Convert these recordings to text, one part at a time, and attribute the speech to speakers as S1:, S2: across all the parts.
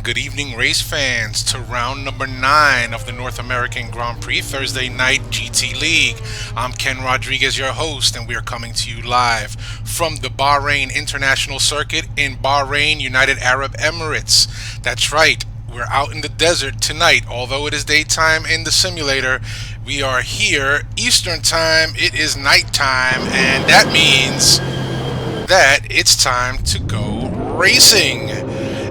S1: good evening, race fans, to round number 9 of the North American Grand Prix Thursday Night GT League. I'm Ken Rodriguez, your host, and we are coming to you live from the Bahrain International Circuit in Bahrain, United Arab Emirates. That's right, we're out in the desert tonight. Although it is daytime in the simulator, we are here Eastern Time. It is nighttime, and that means that it's time to go racing.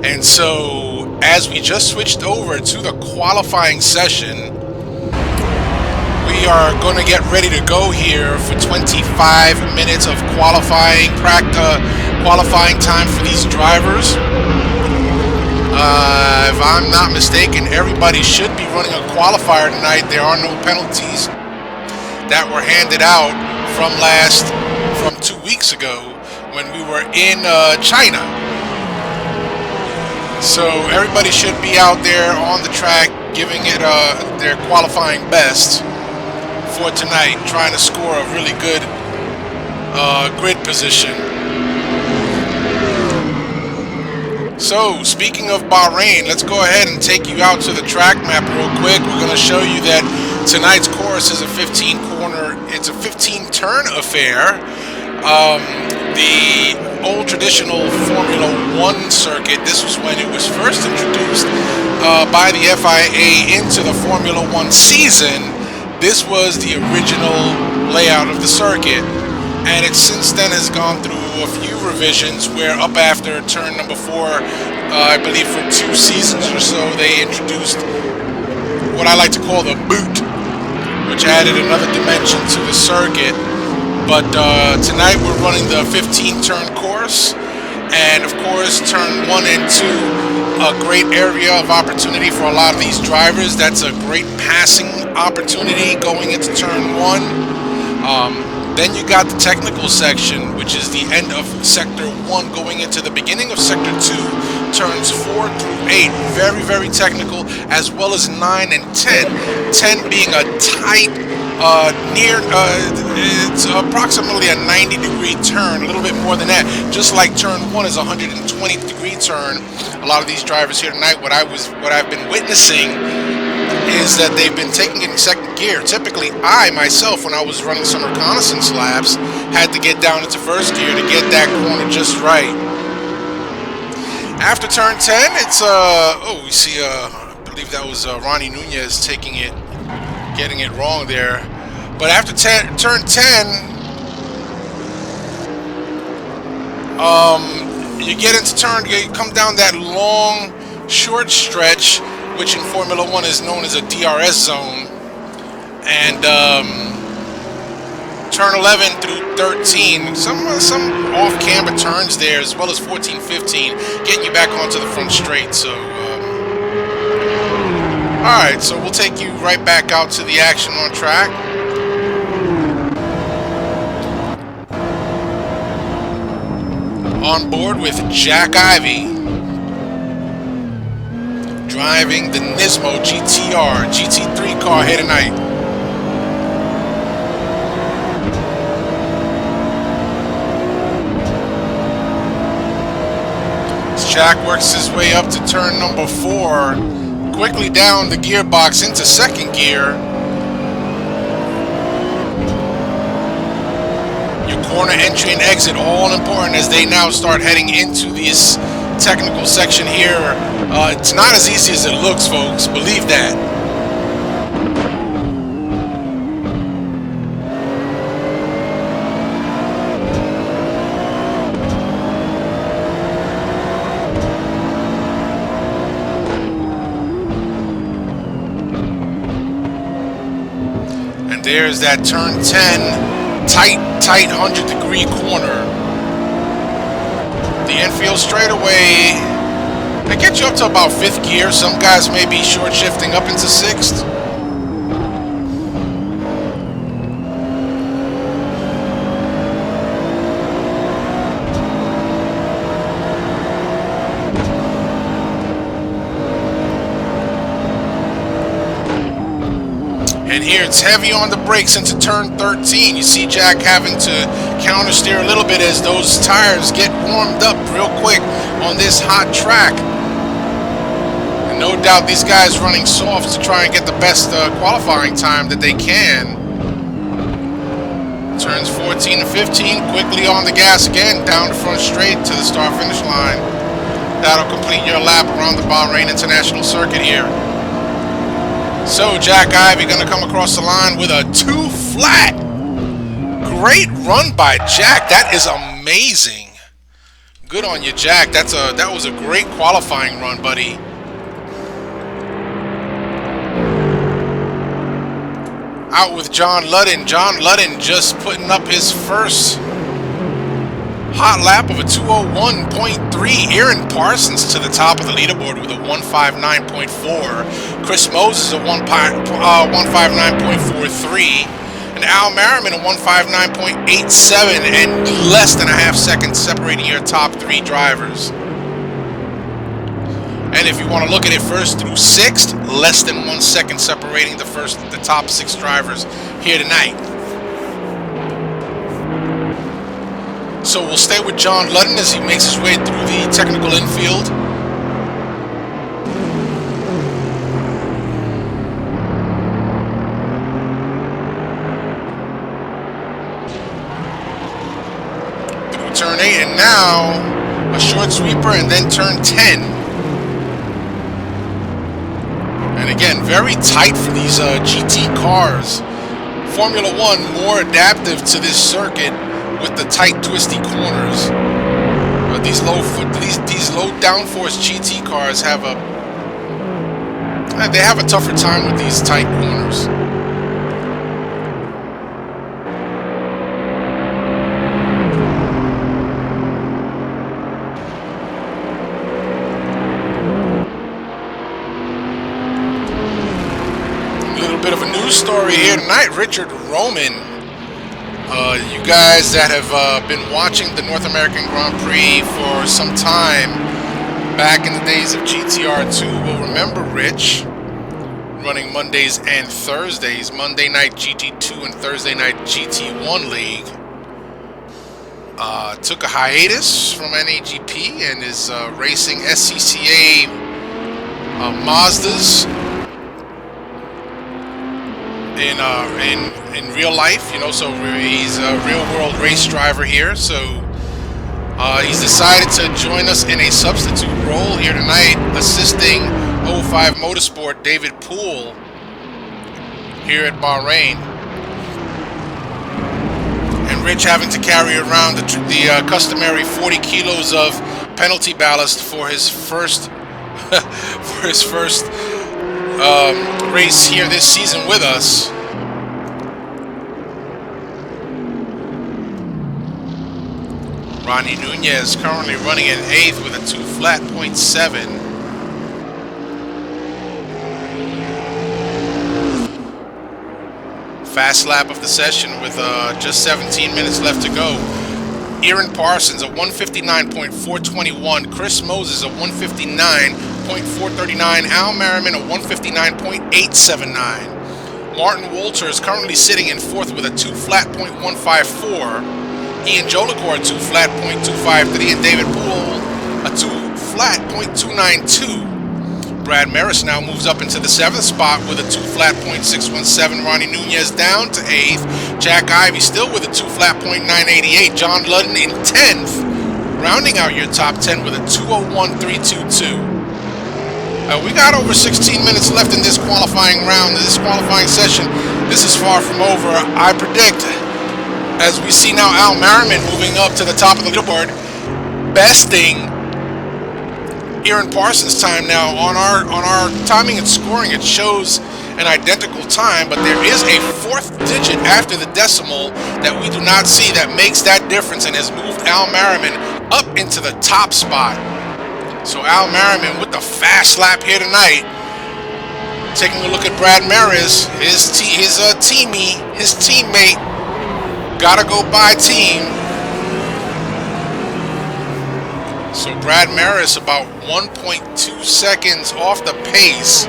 S1: And so, as we just switched over to the qualifying session, we are going to get ready to go here for 25 minutes of qualifying time for these drivers. If I'm not mistaken, everybody should be running a qualifier tonight. There are no penalties that were handed out from 2 weeks ago when we were in China. So everybody should be out there on the track giving it their qualifying best for tonight, trying to score a really good grid position. So speaking of Bahrain, let's go ahead and take you out to the track map real quick. We're going to show you that tonight's course is a 15-turn affair. The old traditional Formula One circuit, this was when it was first introduced by the FIA into the Formula One season. This was the original layout of the circuit, and it since then has gone through a few revisions where up after turn number 4, I believe for 2 seasons or so, they introduced what I like to call the boot, which added another dimension to the circuit. But tonight we're running the 15-turn course, and of course turn 1 and 2, a great area of opportunity for a lot of these drivers. That's a great passing opportunity going into turn 1. Then you got the technical section, which is the end of sector 1 going into the beginning of sector 2, turns 4 through 8, very, very technical, as well as 9 and 10. 10 being a tight, it's approximately a 90-degree turn, a little bit more than that. Just like turn 1 is a 120-degree turn. A lot of these drivers here tonight, what I've been witnessing is that they've been taking it in second gear. Typically, I myself, when I was running some reconnaissance laps, had to get down into first gear to get that corner just right. After turn 10, it's we see I believe that was Ronny Nunez taking it, getting it wrong there. But after turn 10, you get into you come down that long, short stretch, which in Formula One is known as a DRS zone, and turn 11 through 13, some off-camber turns there, as well as 14, 15, getting you back onto the front straight. So, all right, so we'll take you right back out to the action on track. On board with Jack Ivy, driving the Nismo GTR GT3 car here tonight. As Jack works his way up to turn number 4, quickly down the gearbox into second gear. Your corner entry and exit, all important as they now start heading into this technical section here. It's not as easy as it looks, folks, believe that. And there's that turn 10, tight 100-degree corner. The infield straightaway, they get you up to about 5th gear. Some guys may be short shifting up into 6th. And here it's heavy on the brakes into turn 13. You see Jack having to counter steer a little bit as those tires get warmed up real quick on this hot track. No doubt these guys running softs to try and get the best qualifying time that they can. Turns 14 and 15, quickly on the gas again, down the front straight to the start-finish line. That'll complete your lap around the Bahrain International Circuit here. So Jack Ivey gonna come across the line with a 2 flat. Great run by Jack. That is amazing. Good on you, Jack. That was a great qualifying run, buddy. Out with John Ludden. John Ludden just putting up his first hot lap of a 2:01.3. Aaron Parsons to the top of the leaderboard with a 1:59.4. Chris Moses a 1:59.43. And Al Merriman a 1:59.87, and less than a half second separating your top 3 drivers. And if you want to look at it first through 6th, less than 1 second separating the top 6 drivers here tonight. So we'll stay with John Ludden as he makes his way through the technical infield. Through turn 8, and now a short sweeper, and then turn 10. And again, very tight for these GT cars. Formula One more adaptive to this circuit with the tight, twisty corners. But these low downforce GT cars have a tougher time with these tight corners. Bit of a news story here tonight. Richard Roman, you guys that have been watching the North American Grand Prix for some time back in the days of GTR2 will remember Rich running Mondays and Thursdays, Monday night GT2 and Thursday night GT1 league. Took a hiatus from NAGP and is racing SCCA Mazdas in real life, you know. So he's a real world race driver here. So he's decided to join us in a substitute role here tonight, assisting 05 Motorsport David Poole here at Bahrain. And Rich having to carry around the customary 40 kilos of penalty ballast for his first race here this season with us. Ronny Nunez currently running in 8th with a 2 flat .7. Fast lap of the session with just 17 minutes left to go. Aaron Parsons a 1:59.421. Chris Moses a 1:59.439. Al Merriman a 1:59.879. Martin Wolter is currently sitting in 4th with a 2 flat .154. Ian Jolicoeur a 2 flat .253, and David Poole a 2 flat .292. Brad Maris now moves up into the 7th spot with a 2 flat .617. Ronny Nunez down to 8th. Jack Ivey still with a 2 flat .988. John Ludden in 10th, rounding out your top 10 with a 2:01.322. We got over 16 minutes left in this qualifying round, this qualifying session. This is far from over. I predict, as we see now, Al Merriman moving up to the top of the leaderboard, besting Aaron Parsons' time now. On our timing and scoring, it shows an identical time, but there is a 4th digit after the decimal that we do not see that makes that difference and has moved Al Merriman up into the top spot. So Al Merriman with the fast lap here tonight. Taking a look at Brad Maris, his teammate. Gotta go by team. So Brad Maris about 1.2 seconds off the pace.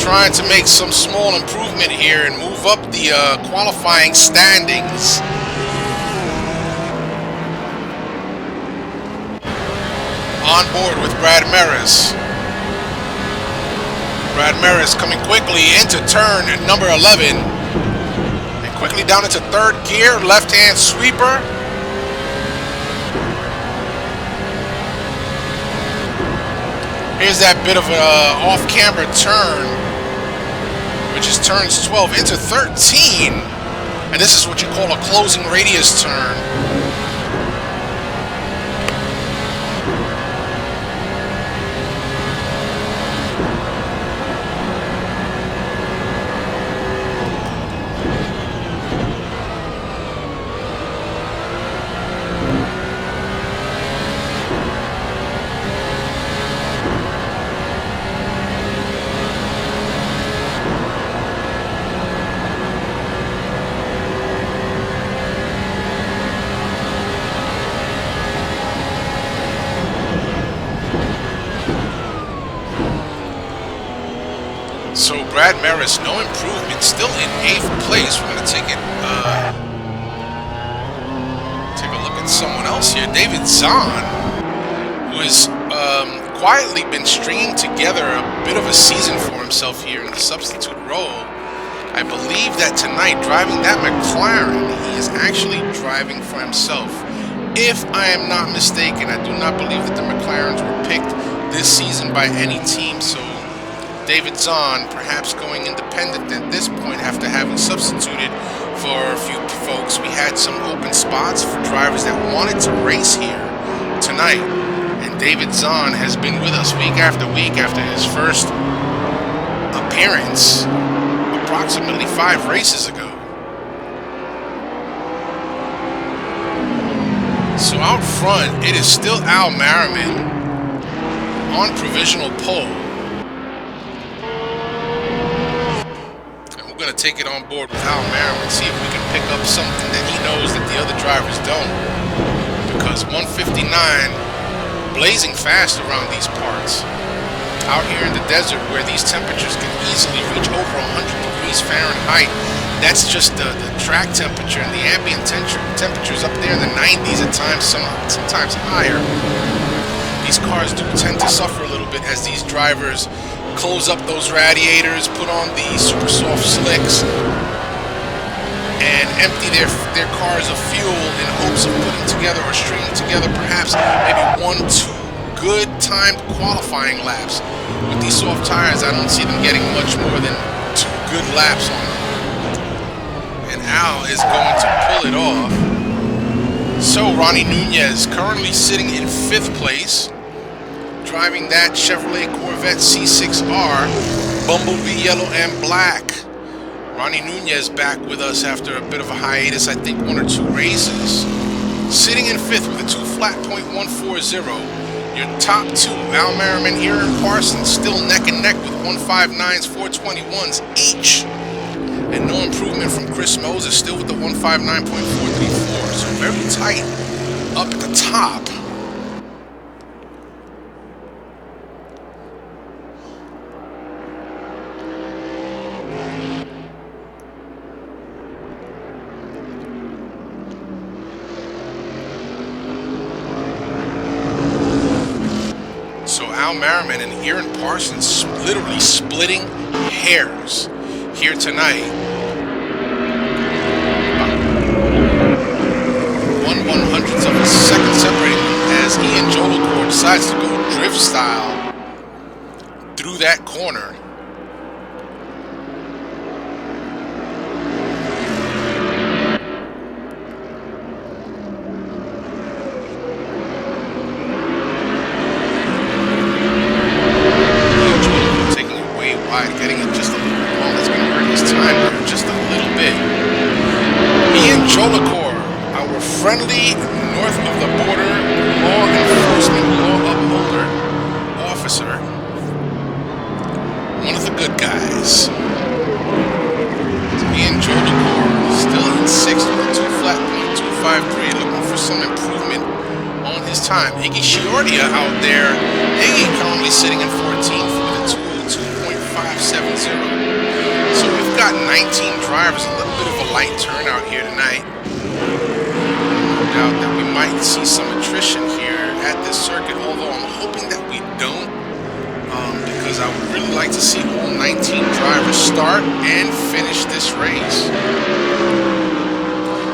S1: Trying to make some small improvement here and move up the qualifying standings. On board with Brad Maris. Brad Maris coming quickly into turn number 11. And quickly down into third gear, left-hand sweeper. Here's that bit of an off-camber turn, which is turns 12 into 13. And this is what you call a closing radius turn. So Brad Maris, no improvement, still in 8th place. We're going to take a look at someone else here. David Zahn, who has quietly been stringing together a bit of a season for himself here in the substitute role. I believe that tonight, driving that McLaren, he is actually driving for himself. If I am not mistaken, I do not believe that the McLarens were picked this season by any team, so David Zahn perhaps going independent at this point after having substituted for a few folks. We had some open spots for drivers that wanted to race here tonight. And David Zahn has been with us week after his first appearance approximately 5 races ago. So out front, it is still Al Merriman on provisional pole. Going to take it on board with Al Merriman, see if we can pick up something that he knows that the other drivers don't. Because 159 blazing fast around these parts. Out here in the desert where these temperatures can easily reach over 100 degrees Fahrenheit. That's just the track temperature, and the ambient temperatures up there in the 90s at times, sometimes higher. These cars do tend to suffer a little bit as these drivers close up those radiators, put on the super soft slicks, and empty their cars of fuel in hopes of putting together or stringing together perhaps maybe 1-2 good timed qualifying laps. With these soft tires, I don't see them getting much more than 2 good laps on them. And Al is going to pull it off. So Ronny Nunez currently sitting in 5th place, driving that Chevrolet Corvette C6R, Bumblebee yellow and black. Ronny Nunez back with us after a bit of a hiatus, I think 1 or 2 races. Sitting in 5th with a 2 flat .140. Your top 2, Al Merriman, Aaron Parsons, still neck and neck with 159s, 421s each. And no improvement from Chris Moses, still with the 159.434. So very tight up at the top. Al Merriman and Aaron Parsons literally splitting hairs here tonight. 1/100th of a second separating them as Ian Jolicoeur decides to go drift style through that corner. Getting it just a little long. That's going to hurt his time there just a little bit. Ian Jolicoeur, our friendly north of the border law enforcement, law upholder officer. One of the good guys. So Ian Jolicoeur still in 6th with a 2 flat .253, looking for some improvement on his time. Iggy Chiordia out there. Iggy currently sitting in 14th with a 2.570. So we've got 19 drivers, a little bit of a light turnout here tonight. No doubt that we might see some attrition here at this circuit, although I'm hoping that we don't, because I would really like to see all 19 drivers start and finish this race.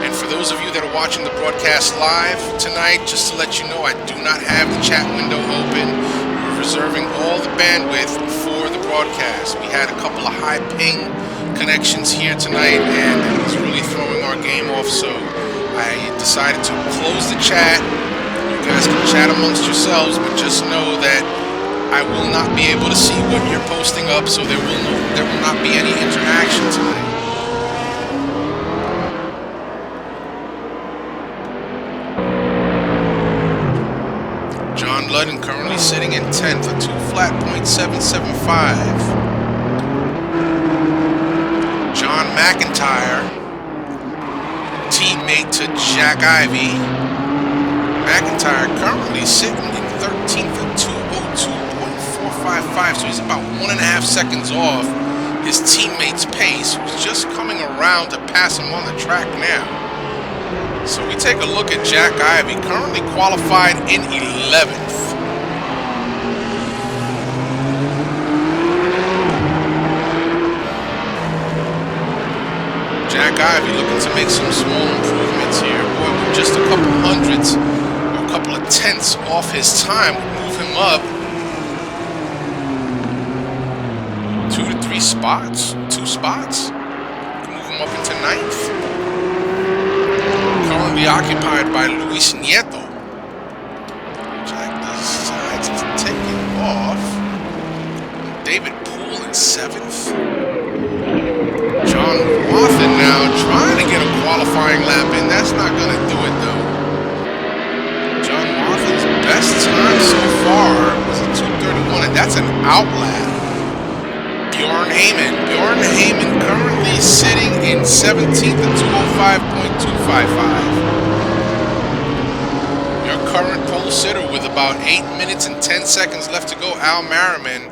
S1: And for those of you that are watching the broadcast live tonight, just to let you know, I do not have the chat window open. We're reserving all the bandwidth for the broadcast. We had a couple of high ping connections here tonight, and it was really throwing our game off, so I decided to close the chat. You guys can chat amongst yourselves, but just know that I will not be able to see what you're posting up, so there will not be any interaction tonight. John Ludden currently sitting in 10th, a 2 flat .775. John McIntyre, teammate to Jack Ivey. McIntyre currently sitting in 13th at 2:02.455, so he's about 1.5 seconds off his teammate's pace, who's just coming around to pass him on the track now. So we take a look at Jack Ivey, currently qualified in 11th. Jack Ivey looking to make some small improvements here. Boy, with just a couple hundredths, or a couple of tenths off his time would move him up 2 to 3 spots, 2 spots. Move him up into 9th. Currently occupied by Luis Nieto. Jack decides to take it off. David Poole in 7th. John Wathen now trying to get a qualifying lap in. That's not going to do it, though. John Wathen's best time so far was a 2:31, and that's an outlap. Bjorn Heyman currently sitting in 17th at 2:05.255. Your current pole sitter with about 8 minutes and 10 seconds left to go, Al Merriman,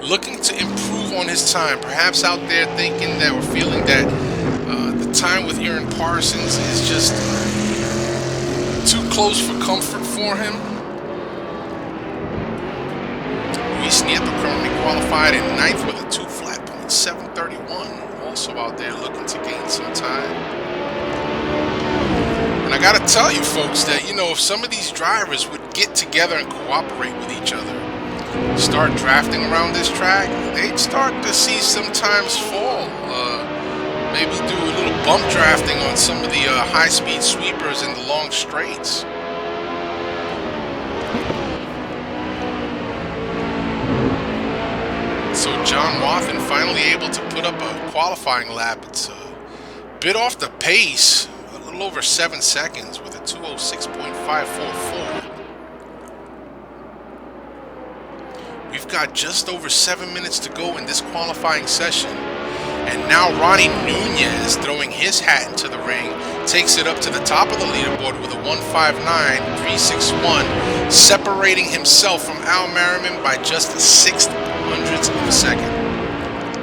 S1: looking to improve on his time. Perhaps out there thinking that, or feeling that the time with Aaron Parsons is just too close for comfort for him. Luis Nieto currently qualified in 9th with a 2 flat .731. Also out there looking to gain some time. And I gotta tell you folks that, you know, if some of these drivers would get together and cooperate with each other, start drafting around this track, they'd start to see some times fall. Maybe do a little bump drafting on some of the high-speed sweepers in the long straights. So John Wathen finally able to put up a qualifying lap. It's a bit off the pace, a little over 7 seconds with a 2:06.544. We've got just over 7 minutes to go in this qualifying session. And now Ronny Nunez, throwing his hat into the ring, takes it up to the top of the leaderboard with a 1:59.361, separating himself from Al Merriman by just a 0.06 of a second.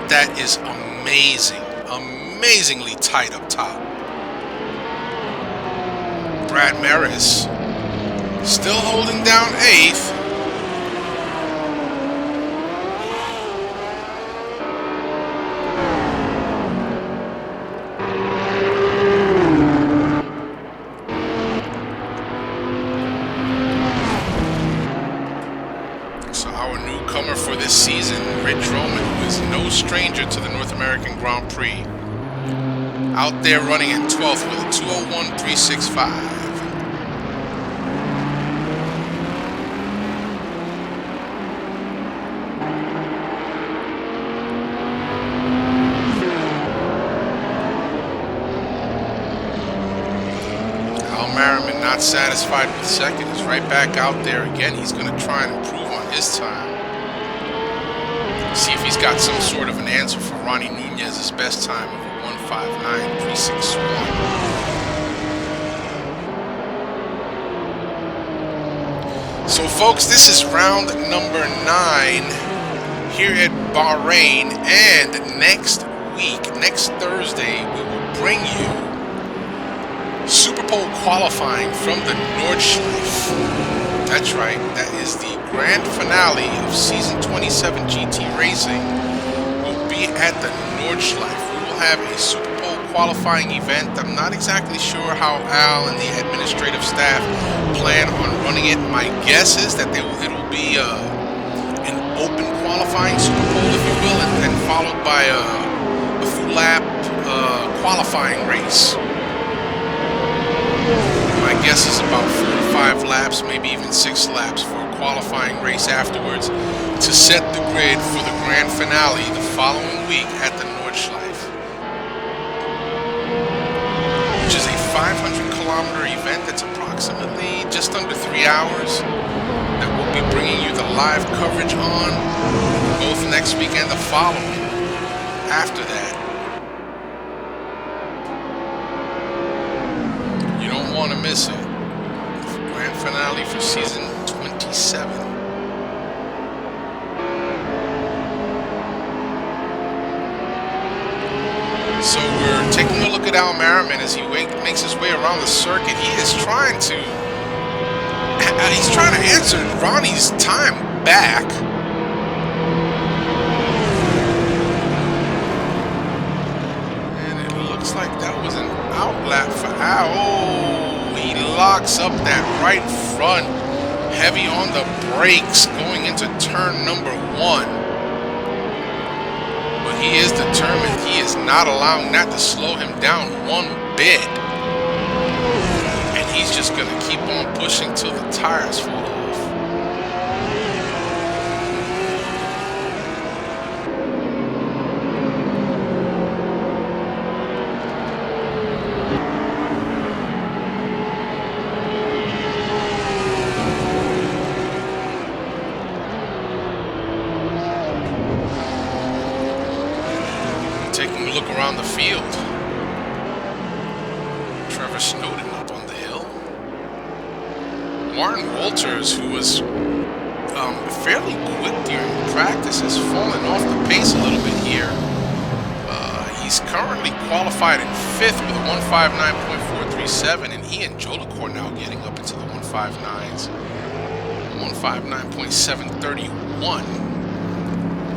S1: That is amazing. Amazingly tight up top. Brad Maris still holding down 8th. For this season, Rich Roman, who is no stranger to the North American Grand Prix, out there running in 12th with a 2:01.365. Al Merriman, not satisfied with second, is right back out there again. He's going to try and improve on his time. See if he's got some sort of an answer for Ronny Nunez's best time of a 1:59.361. So folks, this is round number 9 here at Bahrain, and next week, next Thursday, we will bring you Super Pole qualifying from the Nordschleife. That's right. That is the grand finale of Season 27 GT Racing. Will be at the Nordschleife. We will have a Super Bowl qualifying event. I'm not exactly sure how Al and the administrative staff plan on running it. My guess is that it will be an open qualifying Super Bowl, if you will, and followed by a full lap qualifying race. My guess is about 4 to 5 laps, maybe even 6 laps for a qualifying race afterwards to set the grid for the grand finale the following week at the Nordschleife, which is a 500-kilometer event that's approximately just under 3 hours that we'll be bringing you the live coverage on both next week and the following after that. Want to miss it. Grand finale for season 27. So we're taking a look at Al Merriman as he makes his way around the circuit. He's trying to answer Ronnie's time back. And it looks like that was an outlap for Al. Oh, he locks up that right front, heavy on the brakes going into turn number 1. But he is determined. He is not allowing that to slow him down one bit. And he's just going to keep on pushing till the tires fall off. Taking a look around the field. Trevor Snowden up on the hill. Martin Walters, who was fairly quick during practice, has fallen off the pace a little bit here. He's currently qualified in 5th with a 159.437, and he and Jolicoeur now getting up into the 159s. 159.731.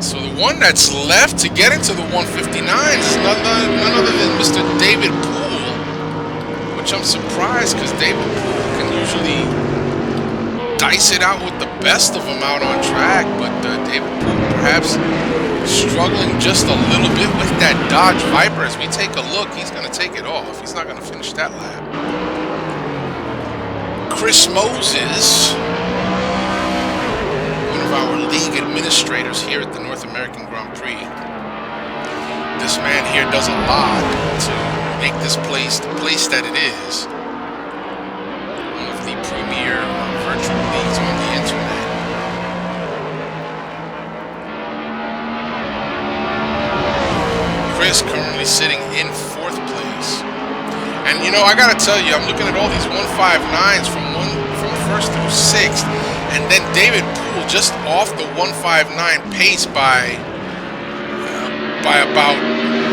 S1: So the one that's left to get into the 159 is none other than Mr. David Poole, which I'm surprised because David Poole can usually dice it out with the best of them out on track, but David Poole perhaps struggling just a little bit with that Dodge Viper. As we take a look, he's going to take it off. He's not going to finish that lap. Chris Moses, our league administrators here at the North American Grand Prix. This man here does a lot to make this place the place that it is. One of the premier virtual leagues on the internet. Chris currently sitting in 4th place. And you know, I gotta tell you, I'm looking at all these 159s from 1st through 6th, and then David Poole just off the 159 pace by about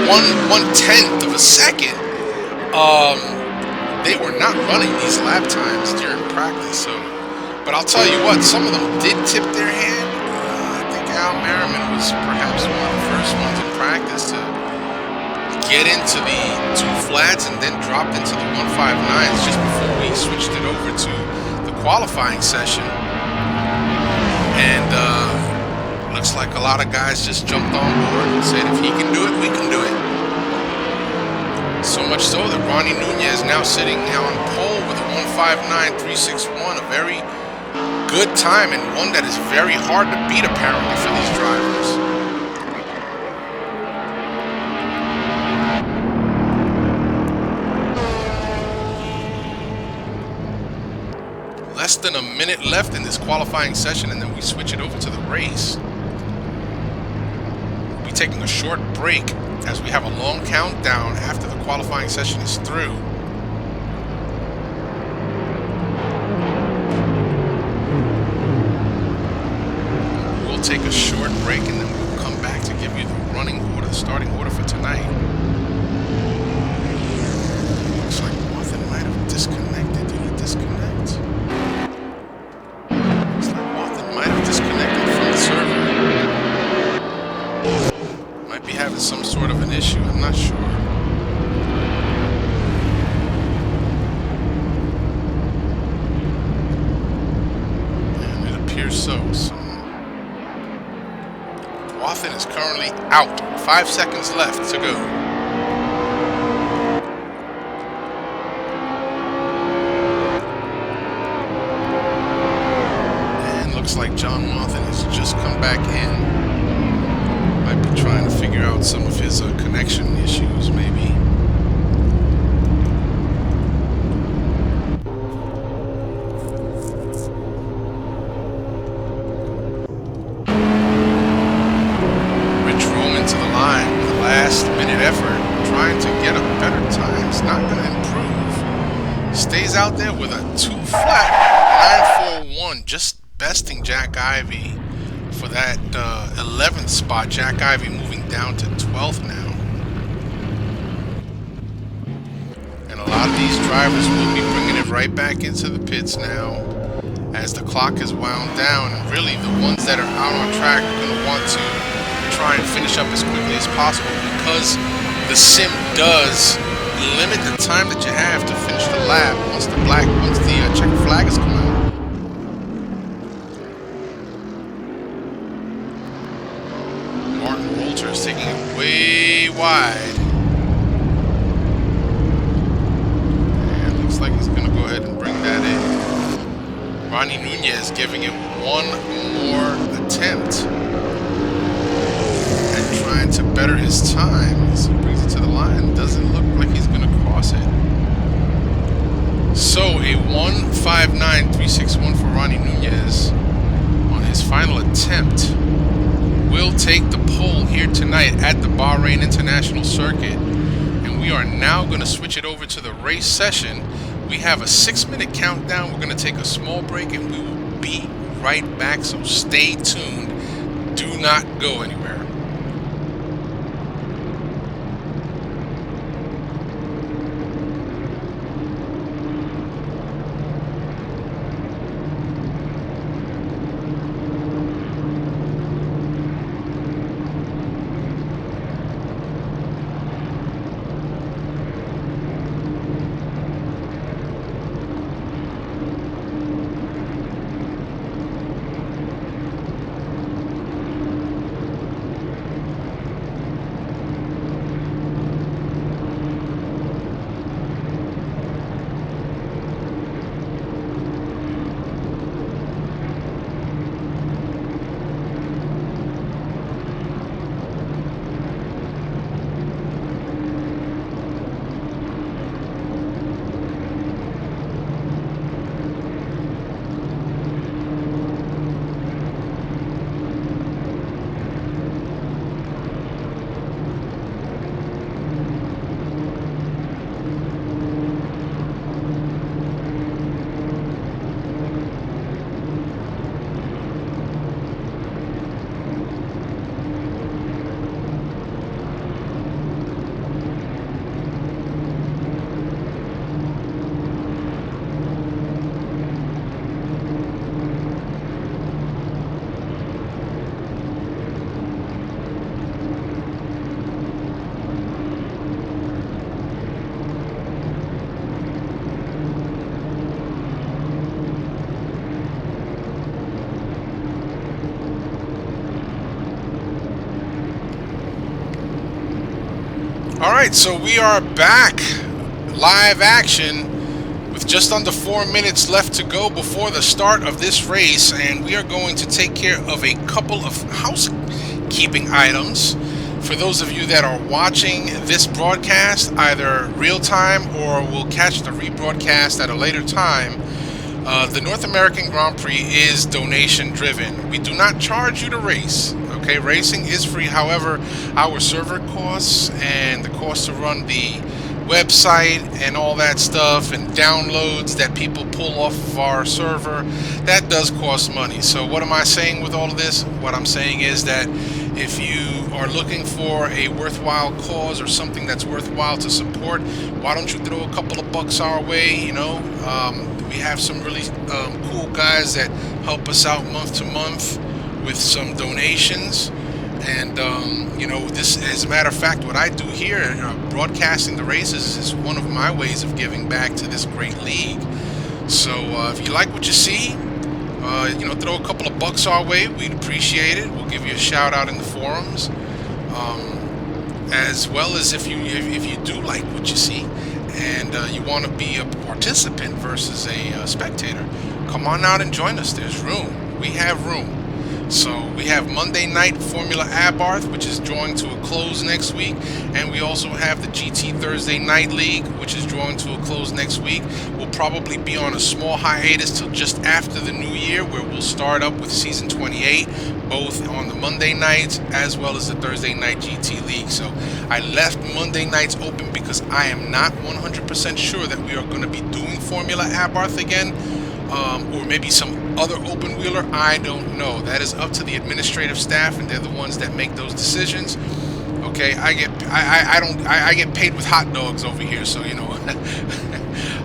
S1: 1/10 of a second. They were not running these lap times during practice, but I'll tell you what, some of them did tip their hand. I think Al Merriman was perhaps one of the first ones in practice to get into the 2 flats and then dropped into the 159s just before we switched it over to the qualifying session. And looks like a lot of guys just jumped on board and said, if he can do it, we can do it. So much so that Ronny Nunez now sitting on pole with a 159.361, a very good time and one that is very hard to beat apparently for these drivers. Less than a minute left in this qualifying session, and then we switch it over to the race. We'll be taking a short break as we have a long countdown after the qualifying session is through. We'll take a short break and then we'll come back to give you the running order, the starting order for tonight. Looks like Martin might have disconnected. Did he disconnect? is currently out. 5 seconds left to go. And looks like John Martin has just come back in. Might be trying to figure out some of his connection issues, maybe. Stays out there with a 2 flat, 941, just besting Jack Ivy for that 11th spot. Jack Ivy moving down to 12th now. And a lot of these drivers will be bringing it right back into the pits now as the clock is wound down. And really the ones that are out on track are going to want to try and finish up as quickly as possible, because the sim does limit the time that you have to finish the lap once the checker flag has come out. Martin Walter is taking it way wide. And looks like he's going to go ahead and bring that in. Ronny Nunez giving it one more attempt and trying to better his time as he brings it to the line. Doesn't look like he's going to cross it. So a 1:59.361 for Ronny Nunez on his final attempt will take the pole here tonight at the Bahrain International Circuit. And we are now going to switch it over to the race session. We have a 6-minute countdown. We're going to take a small break and we will be right back. So stay tuned. Do not go anywhere. Alright, so we are back, live action, with just under 4 minutes left to go before the start of this race, and we are going to take care of a couple of housekeeping items. For those of you that are watching this broadcast, either real time or will catch the rebroadcast at a later time, the North American Grand Prix is donation driven. We do not charge you to race. Okay, racing is free. However, our server costs and the cost to run the website and all that stuff and downloads that people pull off of our server, that does cost money. So what am I saying with all of this? What I'm saying is that if you are looking for a worthwhile cause or something that's worthwhile to support, why don't you throw a couple of bucks our way? You know, we have some really cool guys that help us out month to month with some donations. And you know, this, as a matter of fact, what I do here, broadcasting the races, is one of my ways of giving back to this great league. So if you like what you see, throw a couple of bucks our way. We'd appreciate it. We'll give you a shout out in the forums, as well as if you do like what you see and you want to be a participant versus a spectator, come on out and join us. There's room. We have room. So we have Monday Night Formula Abarth, which is drawing to a close next week, and we also have the GT Thursday Night League, which is drawing to a close next week. We'll probably be on a small hiatus till just after the new year, where we'll start up with season 28, both on the Monday nights as well as the Thursday Night GT League. So I left Monday nights open because I am not 100% sure that we are going to be doing Formula Abarth again. Or maybe some other open wheeler. I don't know. That is up to the administrative staff, and they're the ones that make those decisions. Okay, I get paid with hot dogs over here, so you know,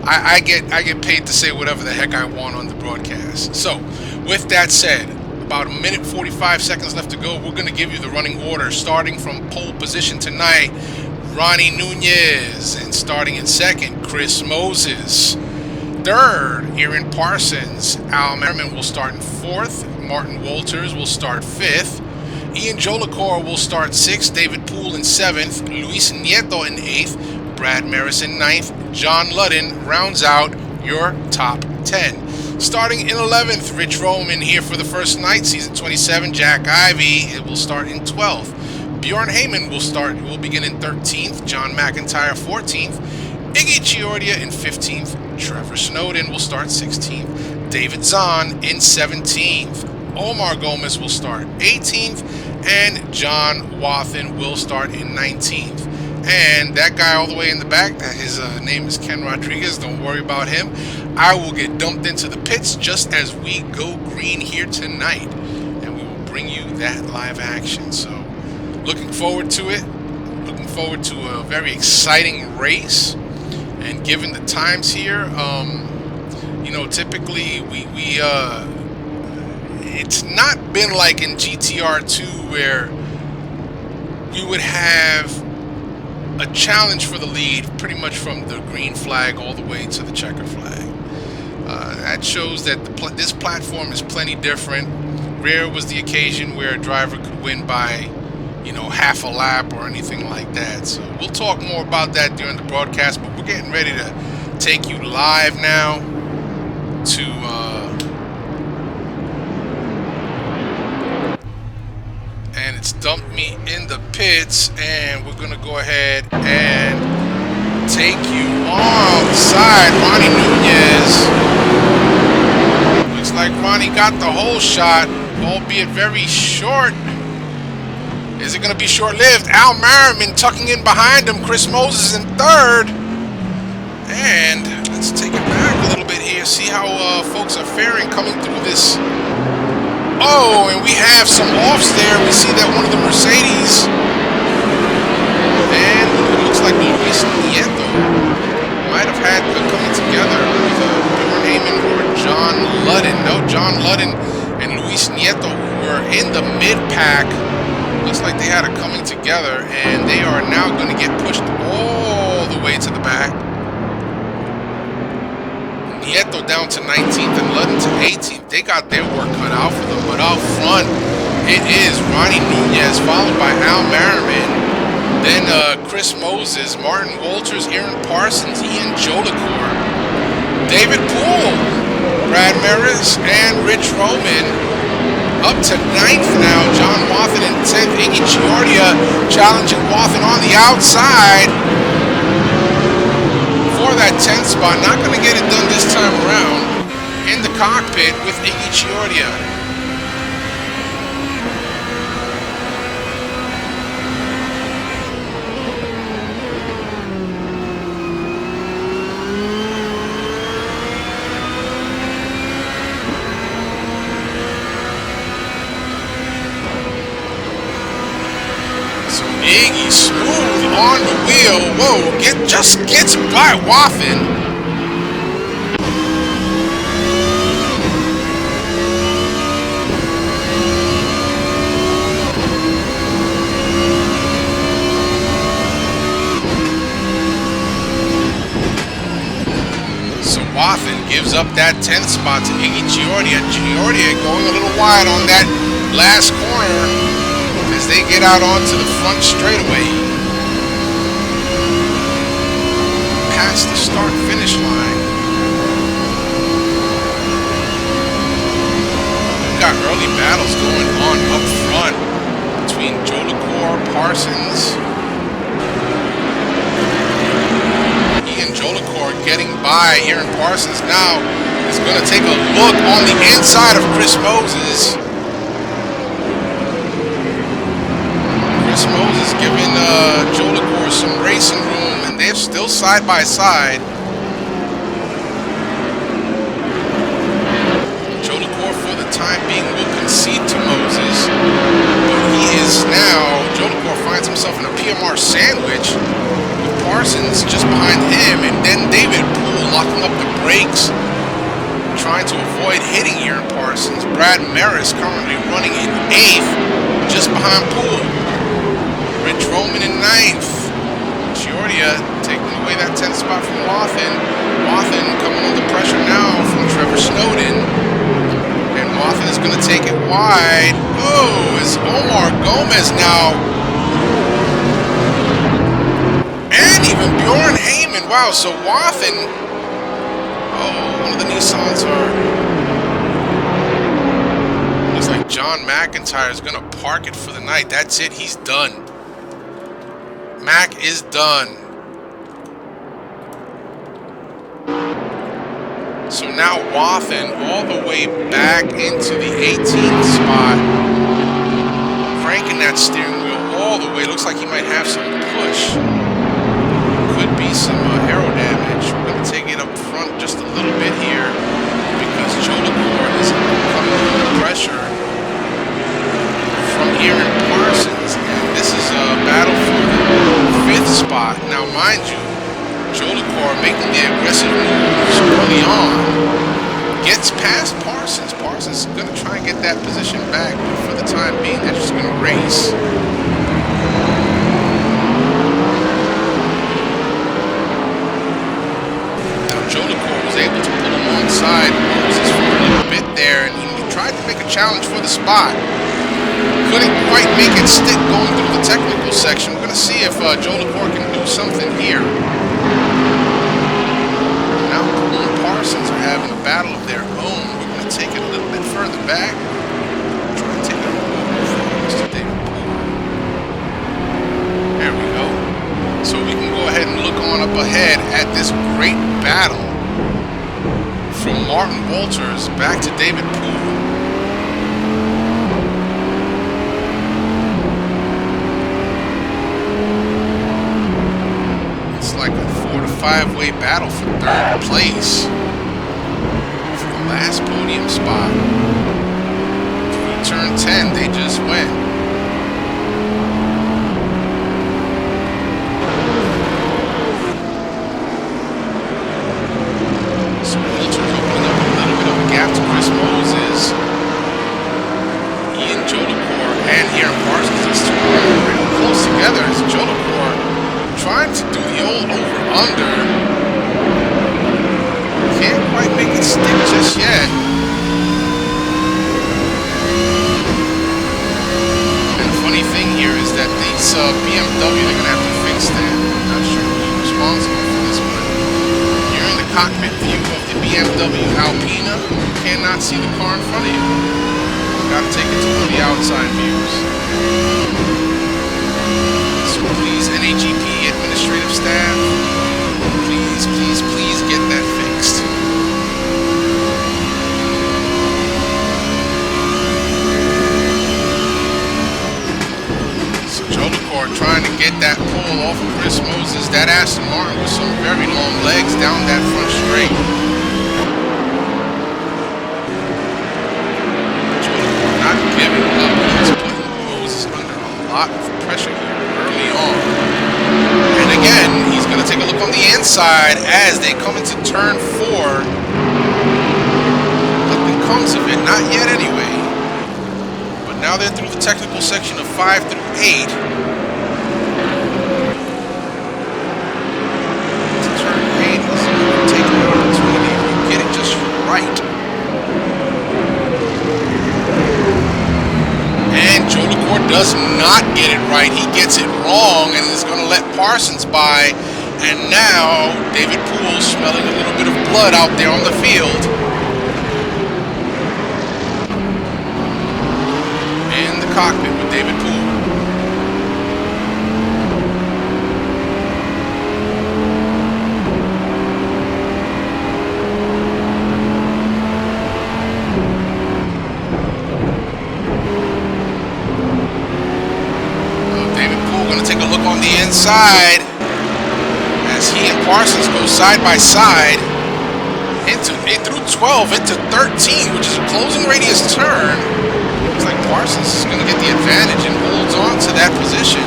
S1: I get paid to say whatever the heck I want on the broadcast. So, with that said, about 1:45 seconds left to go. We're going to give you the running order, starting from pole position tonight. Ronny Nunez, and starting in second, Chris Moses. Third, Aaron Parsons. Al Merriman will start in fourth. Martin Walters will start fifth. Ian Jolicoeur will start sixth. David Poole in seventh. Luis Nieto in eighth. Brad Maris in ninth. John Ludden rounds out your top 10. Starting in 11th, Rich Roman here for the first night. Season 27, Jack Ivey. It will start in 12th. Bjorn Heyman will begin in 13th. John McIntyre 14th. Iggy Chiordia in 15th. Trevor Snowden will start 16th. David Zahn in 17th. Omar Gomez will start 18th. And John Wathen will start in 19th. And that guy all the way in the back, his name is Ken Rodriguez. Don't worry about him. I will get dumped into the pits just as we go green here tonight. And we will bring you that live action. So looking forward to it. Looking forward to a very exciting race. And given the times here, typically it's not been like in GTR2 where we would have a challenge for the lead pretty much from the green flag all the way to the checker flag. That shows that this platform is plenty different. Rare was the occasion where a driver could win by half a lap or anything like that. So we'll talk more about that during the broadcast, but we're getting ready to take you live now to and it's dumped me in the pits, and we're gonna go ahead and take you outside. Ronny Nunez, looks like Ronny got the whole shot, albeit very short. Is it going to be short-lived? Al Merriman tucking in behind him. Chris Moses in third. And let's take it back a little bit here. See how folks are faring coming through this. Oh, and we have some offs there. We see that one of the Mercedes. And it looks like Luis Nieto might have had them coming together with Bjorn Heyman or John Ludden. No, John Ludden and Luis Nieto were in the mid-pack. Looks like they had a coming together, and they are now going to get pushed all the way to the back. Nieto down to 19th and Ludden to 18th. They got their work cut out for them, but out front, it is Ronny Nunez, followed by Al Merriman, then Chris Moses, Martin Walters, Aaron Parsons, Ian Jolicoeur, David Poole, Brad Maris, and Rich Roman. Up to 9th now, John Wathen in 10th. Iggy Chiordia challenging Wathen on the outside for that 10th spot. Not going to get it done this time around in the cockpit with Iggy Chiordia. Iggy smooth on the wheel. Whoa, just gets by Wathen. So Wathen gives up that 10th spot to Iggy Giordia. Giordia going a little wide on that last corner as they get out onto the front straightaway. Past the start-finish line. We've got early battles going on up front between Jolicoeur, Parsons. Ian Jolicoeur getting by. Aaron Parsons now is going to take a look on the inside of Chris Moses. Chris Moses giving Jolicoeur some racing room, and they're still side by side. Jolicoeur for the time being will concede to Moses, but he is now, Jolicoeur finds himself in a PMR sandwich with Parsons just behind him, and then David Poole locking up the brakes, trying to avoid hitting Aaron Parsons. Brad Maris currently running in 8th, just behind Poole. Rich Roman in 9th. Giordia taking away that 10th spot from Wathen. Wathen coming under pressure now from Trevor Snowden. And Wathen is going to take it wide. Oh, it's Omar Gomez now. And even Bjorn Heyman. Wow, so Wathen. Oh, one of the Nissans are. Looks like John McIntyre is going to park it for the night. That's it. He's done. Mac is done. So now Wathen all the way back into the 18th spot. Cranking that steering wheel all the way. Looks like he might have some push. Could be some aero damage. We're going to take it up front just a little bit here because Jolicoeur is coming under pressure from Aaron Parsons. And this is a battle for the 5th spot. Now, mind you, Jolicoeur making the aggressive moves early on. Gets past Parsons. Parsons is going to try and get that position back, but for the time being, they're just going to race. Now, Jolicoeur was able to pull alongside Moses for a little bit there, and he tried to make a challenge for the spot. Couldn't quite make it stick going through the technical section. We're going to see if Jolicoeur can do something here. Now Poole and Parsons are having a battle of their own. We're going to take it a little bit further back. Try and take it a little bit further, Mr. David Poole. There we go. So we can go ahead and look on up ahead at this great battle from Martin Walters back to David Poole. Like a 4 to 5-way battle for 3rd place for the last podium spot. Through turn 10, they just went. So Walter's opening up a little bit of a gap to Chris Moses. Ian Jolicoeur and Aaron Parsons is real close together as Jolicoeur trying to do the old over-under. Can't quite make it stick just yet. And the funny thing here is that these BMW, they're going to have to fix that. I'm not sure who's responsible for this one. You're in the cockpit view of the BMW Alpina. You cannot see the car in front of you. You've got to take it to one of the outside views. So please, NAGP administrative staff, please, please, please get that fixed. So Jolicoeur trying to get that pull off of Chris Moses. That Aston Martin with some very long legs down that front straight. Jolicoeur not giving up. He's putting Moses under a lot of pressure here early on. And again, he's going to take a look on the inside as they come into turn 4. Nothing comes of it, not yet anyway. But now they're through the technical section of 5 through 8. To turn 8, he's going to take an opportunity does not get it right. He gets it wrong and is going to let Parsons by. And now David Poole smelling a little bit of blood out there on the field. In the cockpit with David Poole. Take a look on the inside as he and Parsons go side by side through 12 into 13, which is a closing radius turn. Looks like Parsons is going to get the advantage and holds on to that position.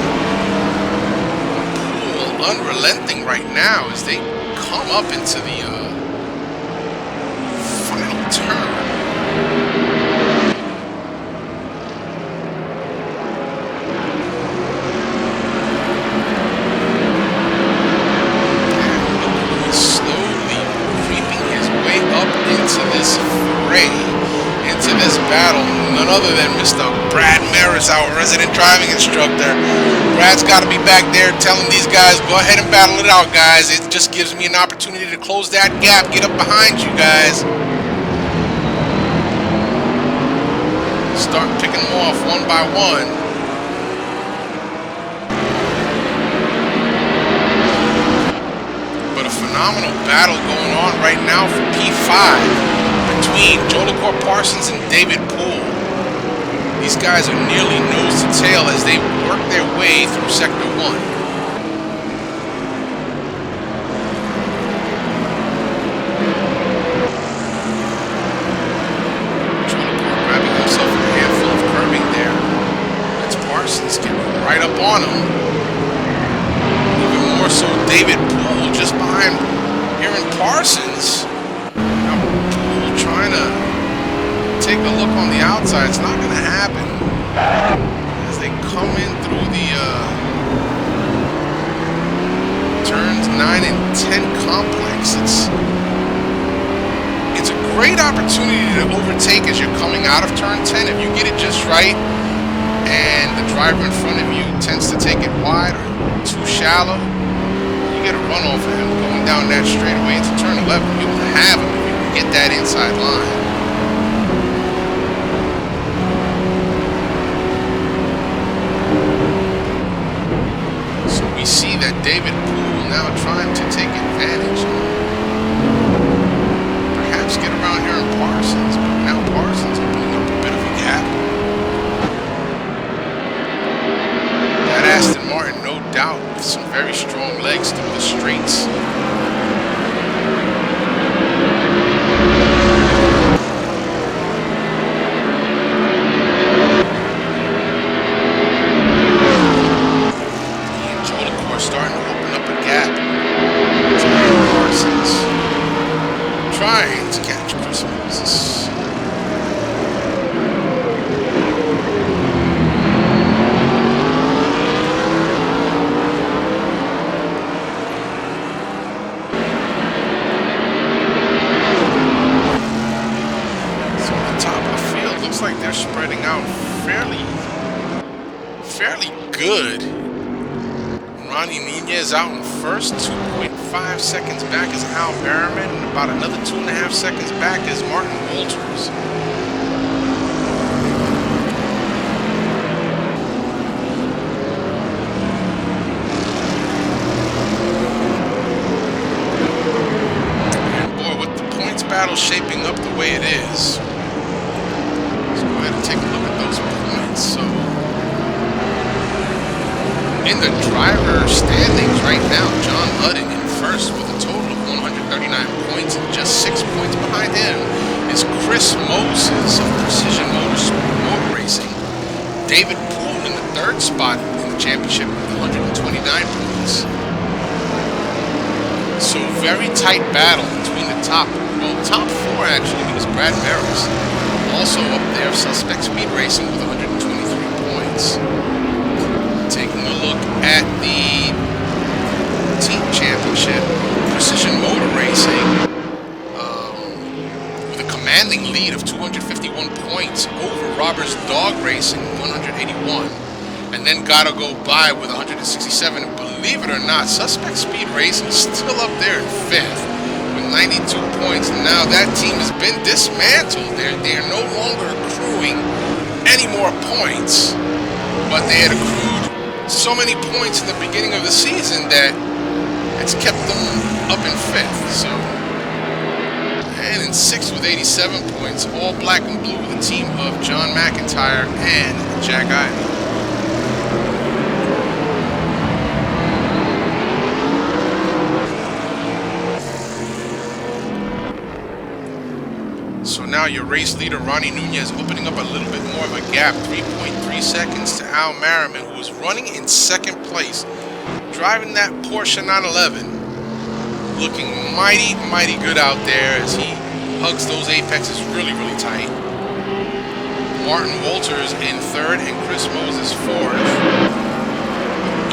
S1: Poole unrelenting right now as they come up into the final turn. Into this battle, none other than Mr. Brad Maris, our resident driving instructor. Brad's got to be back there telling these guys, go ahead and battle it out, guys. It just gives me an opportunity to close that gap, get up behind you guys. Start picking them off one by one. But a phenomenal battle going on right now for P5. Between Jolicoeur Parsons and David Poole. These guys are nearly nose to tail as they work their way through Sector 1. Jolicoeur grabbing himself a handful of curbing there. That's Parsons getting right up on him. Even more so David Poole just behind Aaron Parsons. Trying to take a look on the outside. It's not going to happen as they come in through the turns 9 and 10 complex. It's a great opportunity to overtake as you're coming out of turn 10 if you get it just right and the driver in front of you tends to take it wide or too shallow. You get a run off of him going down that straightaway into turn 11. You'll have him. Get that inside line. So we see that David Poole now trying to take advantage and perhaps get around here in Parsons, but now Parsons opening up a bit of a gap. That Aston Martin, no doubt, with some very strong legs through the straights. Trying to catch Chris Moses. So at the top of the field, looks like they're spreading out fairly good. Ronny Nunez out in first, 2.5 seconds back is Al Berriman, and about another 2.5 seconds back is Martin Walters. And boy, with the points battle shaping up the way it is, let's go ahead and take a look at those points. So in the driver standings right now, John Ludden in first with a total of 139 points, and just 6 points behind him is Chris Moses of Precision Motor Racing. David Poole in the third spot in the championship with 129 points. So very tight battle between the top four actually, because Brad Maris also up there, Suspect Speed Racing with 123 points. Taking a look at the team championship, Precision Motor Racing with a commanding lead of 251 points over Roberts Dog Racing, 181. and then gotta go by with 167. And believe it or not, Suspect Speed Racing is still up there in 5th with 92 points. And now that team has been dismantled. They're no longer accruing any more points, but they had accrued so many points in the beginning of the season that it's kept them up in 5th. So, and in 6th with 87 points, all black and blue with a team of John McIntyre and Jack Ivey. So now your race leader, Ronny Nunez, opening up a little bit more of a gap, 3.3 seconds to Al Merriman, who was running in 2nd place, driving that Porsche 911. Looking mighty, mighty good out there as he hugs those apexes really, really tight. Martin Walters in 3rd and Chris Moses 4th.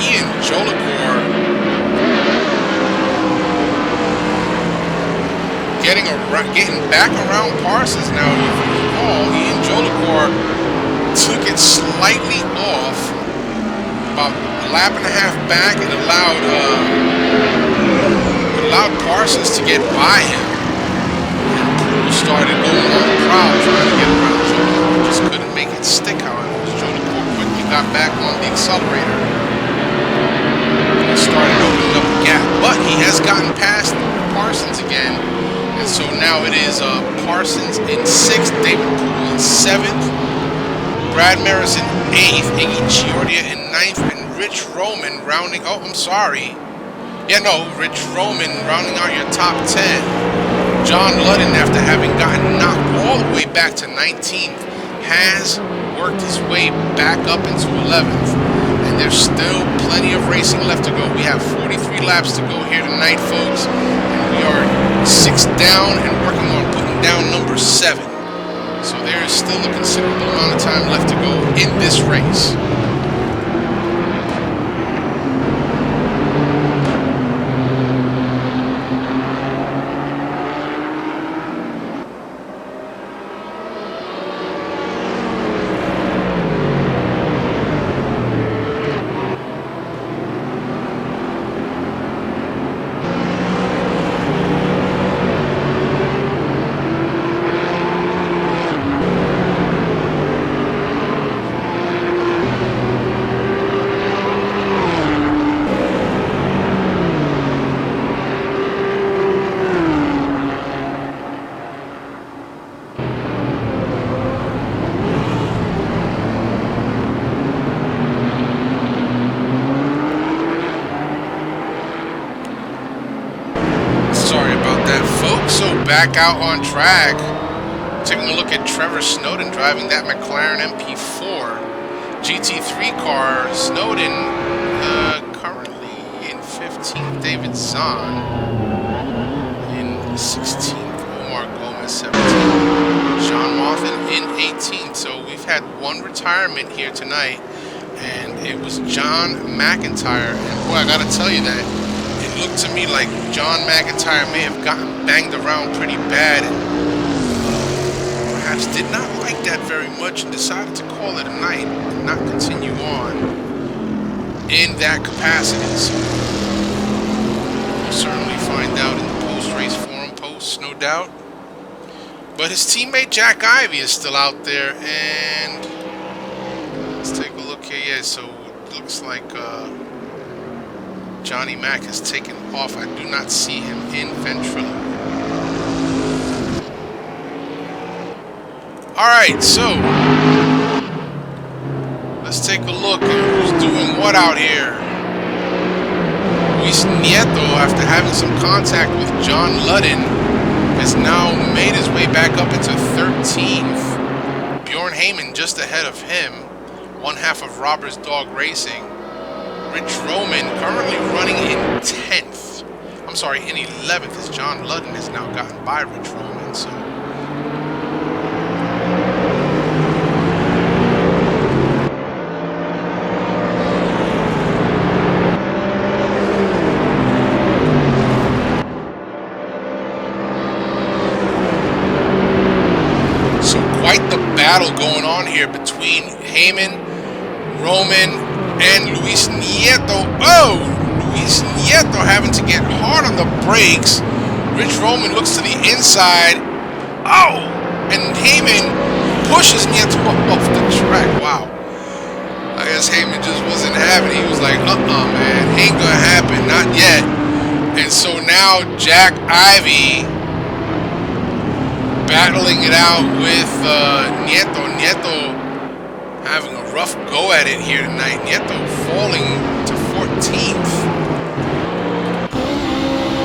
S1: Ian Jolicoeur getting back around Parsons now. If you recall, Ian Jolicoeur took it slightly off, about a lap and a half back, and allowed Parsons to get by him. And Poole started going on the prowl trying to get around Jolicoeur. Just couldn't make it stick, however, as Jolicoeur quickly got back on the accelerator and started opening up a gap. But he has gotten past Parsons again. And so now it is Parsons in 6th, David Poole in 7th, Brad Maris in 8th, Iggy Chiordia in 9th, and Rich Roman rounding, Rich Roman rounding out your top 10. John Ludden, after having gotten knocked all the way back to 19th, has worked his way back up into 11th. And there's still plenty of racing left to go. We have 43 laps to go here tonight, folks. And we are 6 down and working on putting down number 7. So there is still a considerable amount of time left to go in this race. Back out on track, taking a look at Trevor Snowden driving that McLaren MP4 GT3 car. Snowden currently in 15th, David Zahn in 16th, Omar Gomez 17th, John Mothin in 18th. So we've had one retirement here tonight, and it was John McIntyre. And boy, I gotta tell you that it looked to me like John McIntyre may have gotten banged around pretty bad and perhaps did not like that very much and decided to call it a night and not continue on in that capacity. So we'll certainly find out in the post-race forum posts, no doubt. But his teammate Jack Ivey is still out there, and let's take a look here. Yeah, so it looks like Johnny Mac has taken off. I do not see him in Ventrilo. Alright, so let's take a look at who's doing what out here. Luis Nieto, after having some contact with John Ludden, has now made his way back up into 13th. Bjorn Heyman just ahead of him, one half of Robert's Dog Racing. Rich Roman currently running in 10th. I'm sorry, in 11th, as John Ludden has now gotten by Rich Roman. So quite the battle going on here between Heyman, Roman, And Luis Nieto, oh! Luis Nieto having to get hard on the brakes. Rich Roman looks to the inside. Oh! And Heyman pushes Nieto off the track. Wow. I guess Heyman just wasn't having it. He was like, man, ain't gonna happen, not yet. And so now Jack Ivy battling it out with Nieto. Nieto having a rough go at it here tonight. Nieto falling to 14th.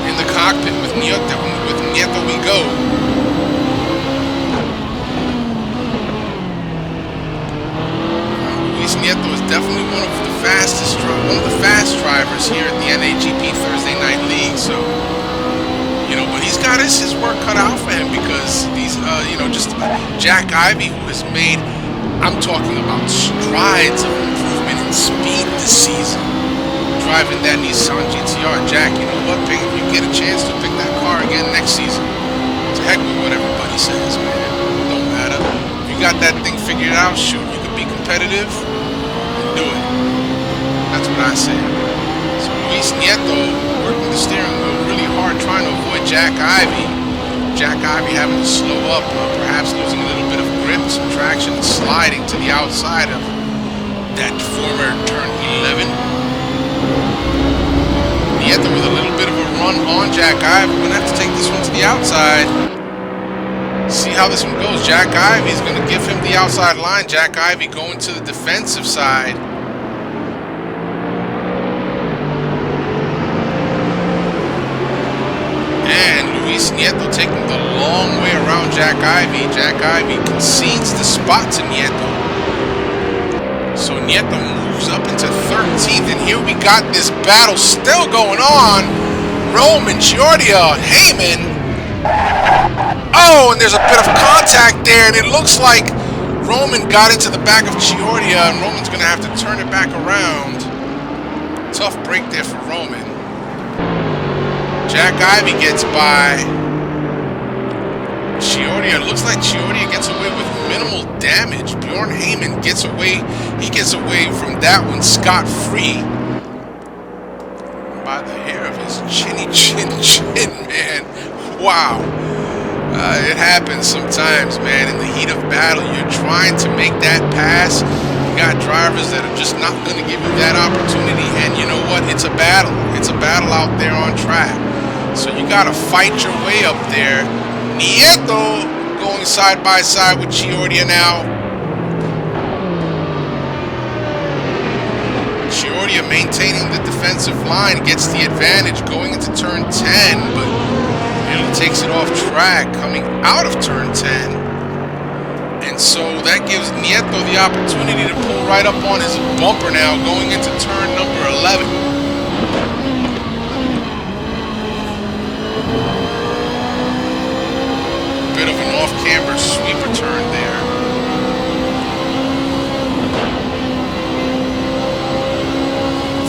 S1: In the cockpit with Nieto we go. Luis Nieto is definitely one of the fast drivers here at the NAGP Thursday Night League. So, you know, but he's got his work cut out for him because these, just Jack Ivy, who has made, I'm talking about strides of improvement in speed this season. Driving that Nissan GTR. Jack, you know what? If you get a chance to pick that car again next season, to heck with what everybody says, man. Don't matter. If you got that thing figured out, shoot, you can be competitive and do it. That's what I say. So Luis Nieto working the steering wheel really hard, trying to avoid Jack Ivy. Jack Ivy having to slow up, perhaps losing a little bit of grip, some traction, sliding to the outside of that former turn 11. Nieto with a little bit of a run on Jack Ivy. We're going to have to take this one to the outside. See how this one goes. Jack Ivy is going to give him the outside line. Jack Ivy going to the defensive side. Luis Nieto taking the long way around Jack Ivy. Jack Ivy concedes the spot to Nieto. So Nieto moves up into 13th, and here we got this battle still going on. Roman, Giordia, Heyman. Oh, and there's a bit of contact there, and it looks like Roman got into the back of Giordia, and Roman's going to have to turn it back around. Tough break there for Roman. Jack Ivy gets by Giordia. Looks like Giordia gets away with minimal damage. Bjorn Heyman gets away. He gets away from that one scot-free by the hair of his chinny chin, man. Wow. It happens sometimes, man. In the heat of battle, you're trying to make that pass. You got drivers that are just not going to give you that opportunity. And you know what? It's a battle. It's a battle out there on track. So you got to fight your way up there. Nieto going side by side with Giordia now. Giordia maintaining the defensive line, gets the advantage going into turn 10, but nearly takes it off track coming out of turn 10. And so that gives Nieto the opportunity to pull right up on his bumper now going into turn number 11. Bit of an off-camber sweeper turn there.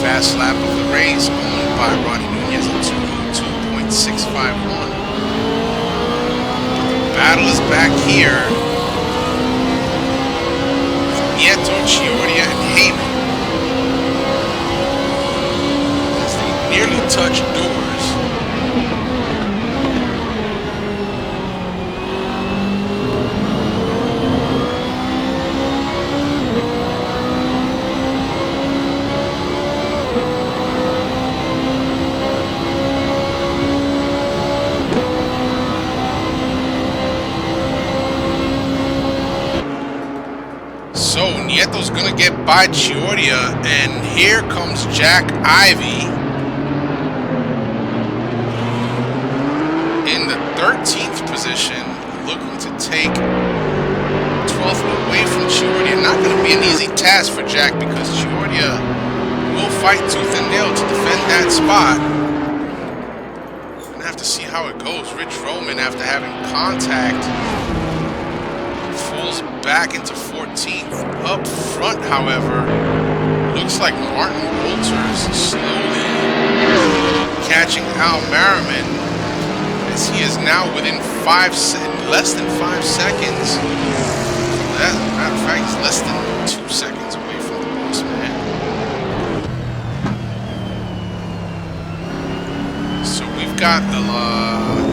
S1: Fast lap of the race owned by Ronny Nunez at 202.651. The battle is back here. Nieto, Giordia, and Heyman. As they nearly touch doors. So Nieto's gonna get by Giordia, and here comes Jack Ivy in the 13th position, looking to take 12th away from Giordia. Not gonna be an easy task for Jack because Giordia will fight tooth and nail to defend that spot. Gonna have to see how it goes. Rich Roman, after having contact, falls back into 14th. Up front, however, looks like Martin Walters slowly catching Al Merriman, as he is now within less than 5 seconds. Matter of fact, he's less than 2 seconds away from the boss man. got,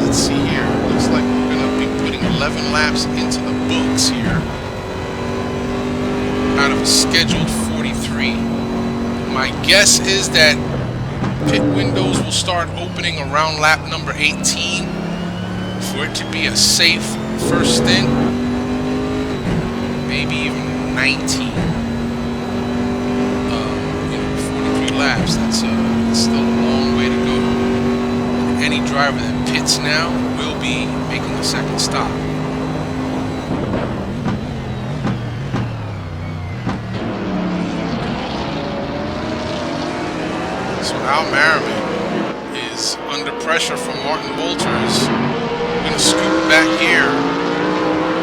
S1: let's see here. Looks like we're going to be putting 11 laps into the books here out of a scheduled 43. My guess is that pit windows will start opening around lap number 18 for it to be a safe first stint. Maybe even 19. 43 laps. That's still a long way to go. Any driver that pits now will be making a second stop. So Al Merriman is under pressure from Martin Walters. We're going to scoot back here.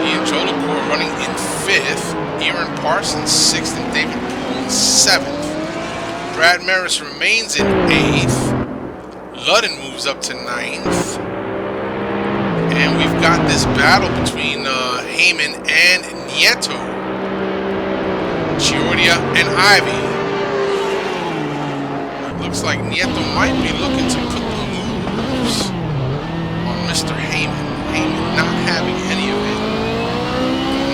S1: Ian Jolicoeur running in 5th. Aaron Parsons 6th and David Poole in 7th. Brad Maris remains in 8th. Ludden moves up to 9th. And we've got this battle between Heyman and Nieto. Chiordia and Ivy. Looks like Nieto might be looking to put the moves on Mr. Heyman. Heyman not having any of it.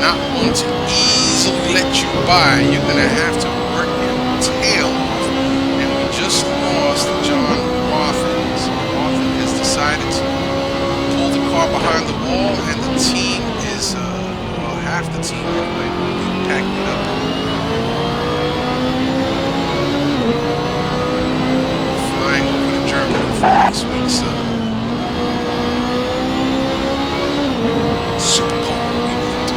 S1: Not one to easily let you by. You're going to have to work your tail off. And we just lost John Wathen. So Wathen has decided to pull the car behind the wall, and the team is, well, half the team anyway, will be packing it up. Flying over to Germany for next week's Super Bowl weekend.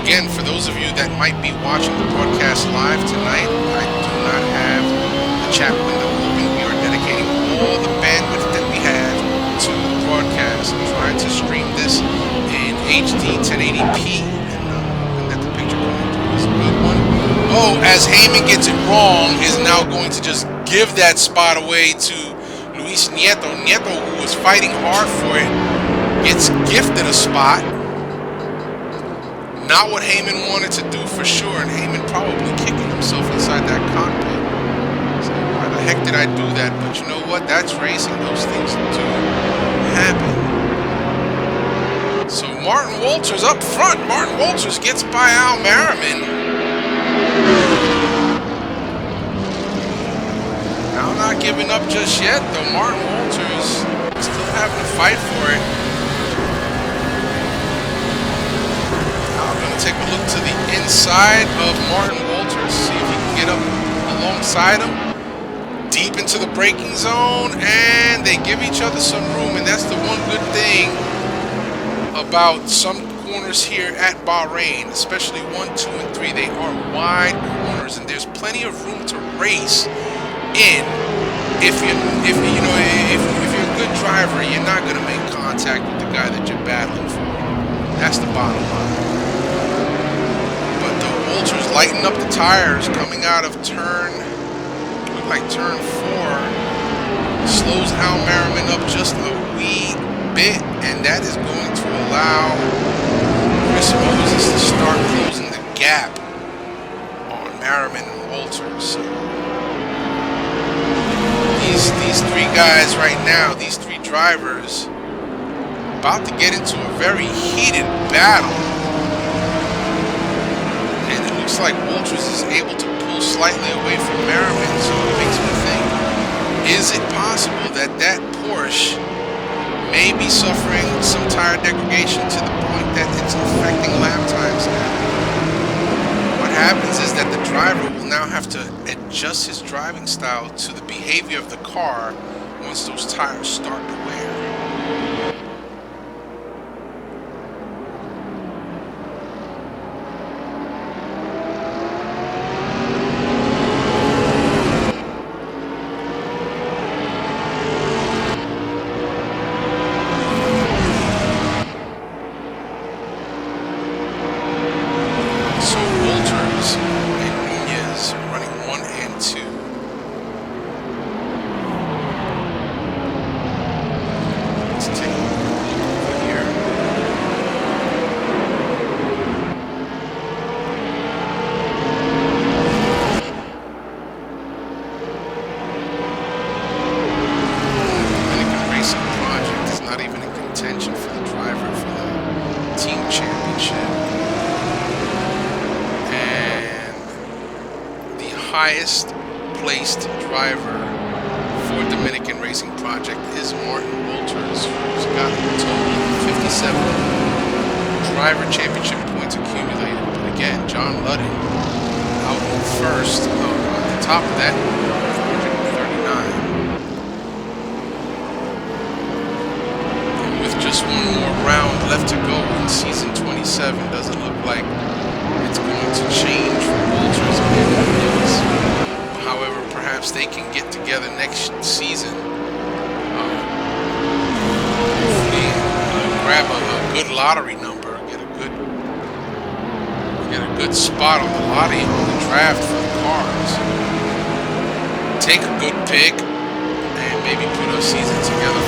S1: Again, for those of you that might be watching the broadcast live tonight, I do not have the chat window open. We are dedicating all the bandwidth that we have to the broadcast. I'm trying to stream this in HD 1080p, and hoping that the picture coming through is a good one. Oh, as Heyman gets it wrong, is now going to just give that spot away to Luis Nieto. Nieto, who was fighting hard for it, gets gifted a spot. Not what Heyman wanted to do for sure, and Heyman probably kicking himself inside that cockpit. So why the heck did I do that? But you know what? That's racing. Those things do happen. So Martin Walters up front. Martin Walters gets by Al Merriman. Now not giving up just yet, though. Martin Walters still having to fight for it. Take a look to the inside of Martin Walters, see if he can get up alongside him. Deep into the braking zone, and they give each other some room, and that's the one good thing about some corners here at Bahrain, especially 1, 2, and 3. They are wide corners, and there's plenty of room to race in. If you're a good driver, you're not going to make contact with the guy that you're battling for. That's the bottom line. Walters lighten up the tires coming out of turn 4. Slows Al Merriman up just a wee bit, and that is going to allow Chris Moses to start closing the gap on Merriman and Walters. So these three guys right now, these three drivers, about to get into a very heated battle. Looks like Walters is able to pull slightly away from Merriman, so it makes me think, is it possible that that Porsche may be suffering some tire degradation to the point that it's affecting lap times now? What happens is that the driver will now have to adjust his driving style to the behavior of the car once those tires start to wear. Let's take a look.
S2: highest placed driver for Dominican Racing Project is Martin Wolters, who's got a total of 57 driver championship points accumulated. But again, John Ludden out in first, at the top of that, 439. And with just one more round left to go in season 27, doesn't look like it's going to change for Wolters and Nunez. However, perhaps they can get together next season. Hopefully, grab a good lottery number, get a good spot on the lottery on the draft for the cars. Take a good pick and maybe put a season together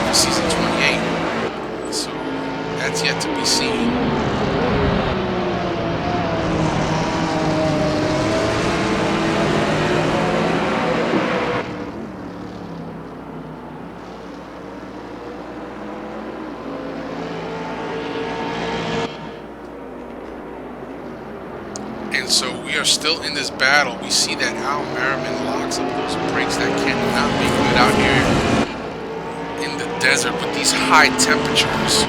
S2: for season 28. So that's yet to be seen. And so we are still in this battle. We see that Al Merriman locks up those brakes. That cannot be good out here in the desert with these high temperatures.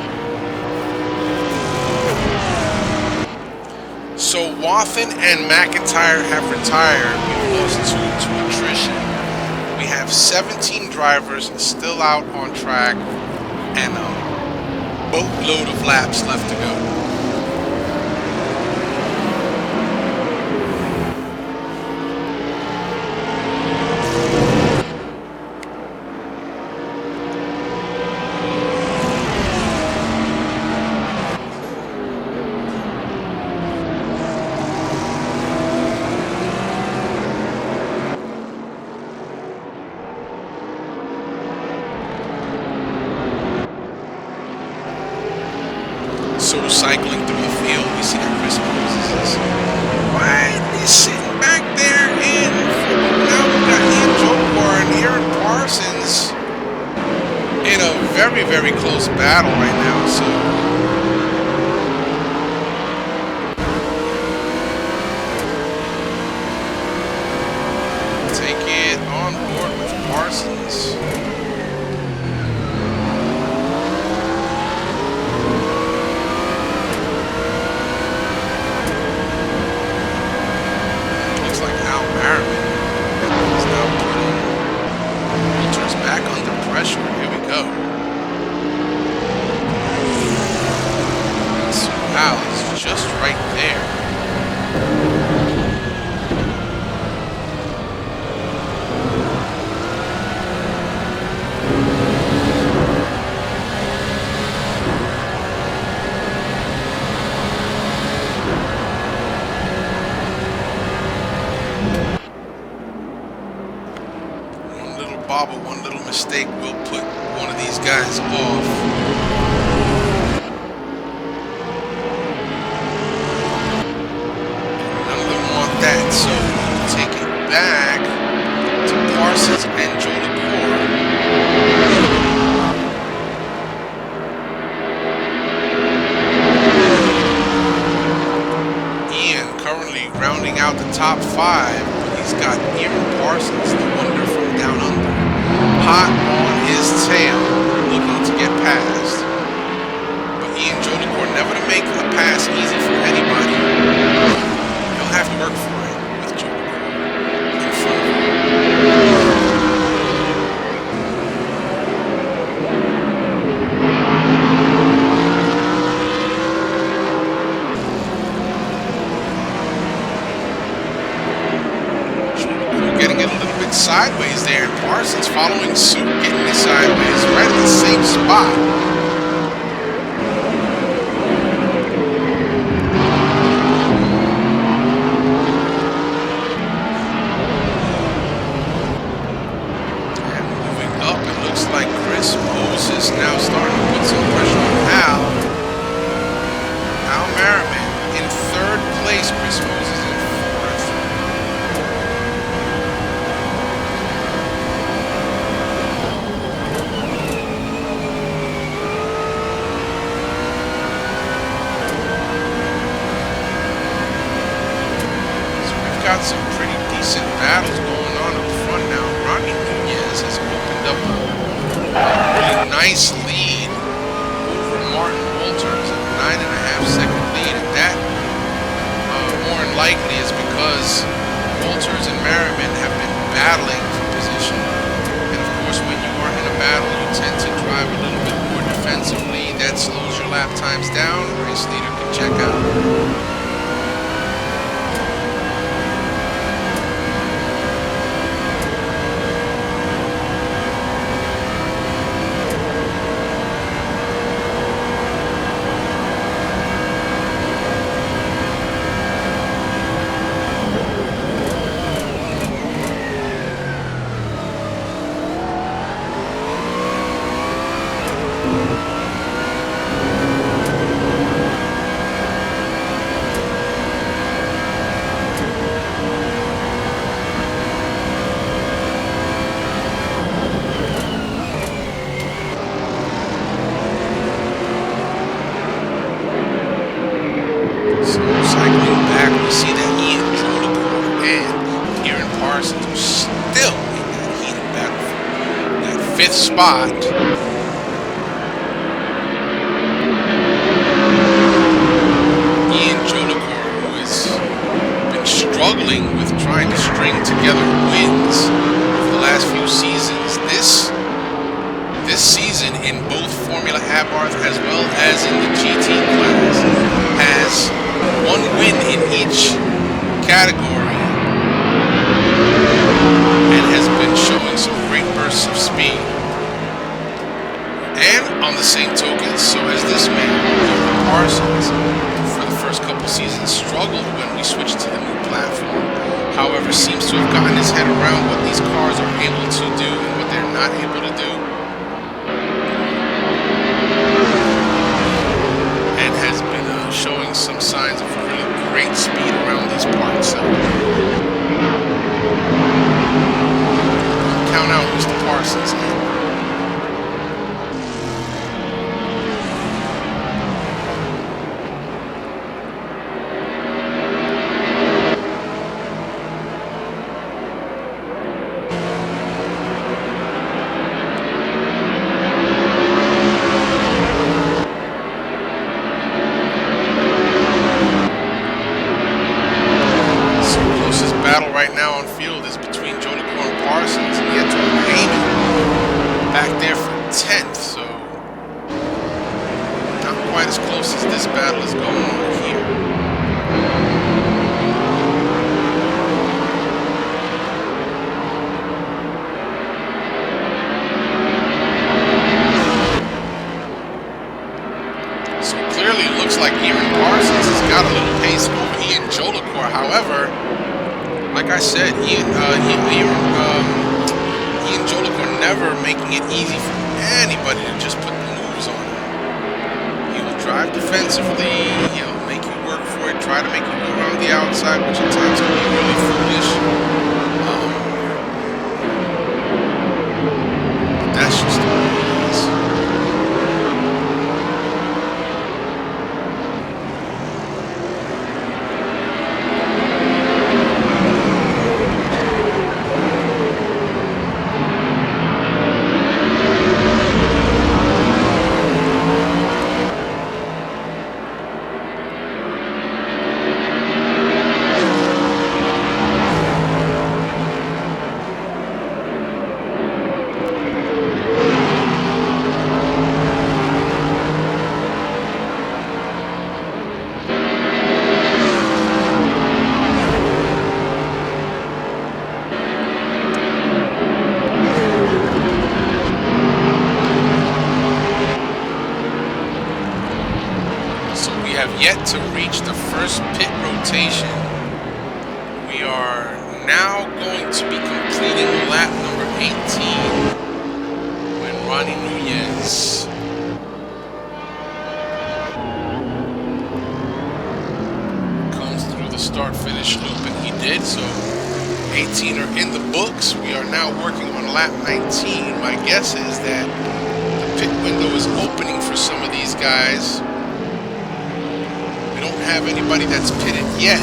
S2: So Wathen and McIntyre have retired. We've lost two to attrition. We have 17 drivers still out on track and a boatload of laps left to go. So cycling through the field, we see that Chris Moses is quietly sitting back there, and now we've got Ian Jolgor and Aaron Parsons in a very, very close battle right now. So take it on board with Parsons. Wow, it's just right there. One little bobble, one little mistake will put one of these guys off. So we'll take it back to Parsons and Jolgor. Ian currently rounding out the top 5, but he's got Aaron Parsons, the wonder from down under, hot on his tail, looking to get past. But Ian Jolgor never to make a pass easy for anybody. He'll have to work for it. Sideways there, and Parsons following suit, getting it sideways right at the same spot. And moving up, it looks like Chris Moses now starting to put some pressure on Al Merriman in 3rd place, Chris Moses in 4th. Got some pretty battles going on up front now. Ronny Nunez has opened up a really nice lead over Martin Walters, a 9.5-second lead, and that more than likely is because Walters and Merriman have been battling for position. And of course, when you are in a battle, you tend to drive a little bit more defensively. That slows your lap times down. Race leader can check out. Spot. Ian Jolicoeur, who has been struggling with trying to string together wins for the last few seasons. This season in both Formula Abarth as well as in the GT class has one win in each category and has been showing some great bursts of speed. And on the same token, so has this man, Parsons, for the first couple seasons struggled when we switched to the new platform. However, seems to have gotten his head around what these cars are able to do and what they're not able to do. And has been showing some signs of really great speed around these parts. So, count out Mr. Parsons. Ian Jolicoeur never making it easy for anybody to just put the moves on him. He will drive defensively, he'll make you work for it, try to make you go around the outside, which at times can be really foolish. That's just the way it is. Yet to reach the first pit rotation. We are now going to be completing lap number 18 when Ronny Nunez comes through the start-finish loop, and he did. So 18 are in the books. We are now working on lap 19. My guess is that the pit window is opening for some of these guys. Have anybody that's pitted yet.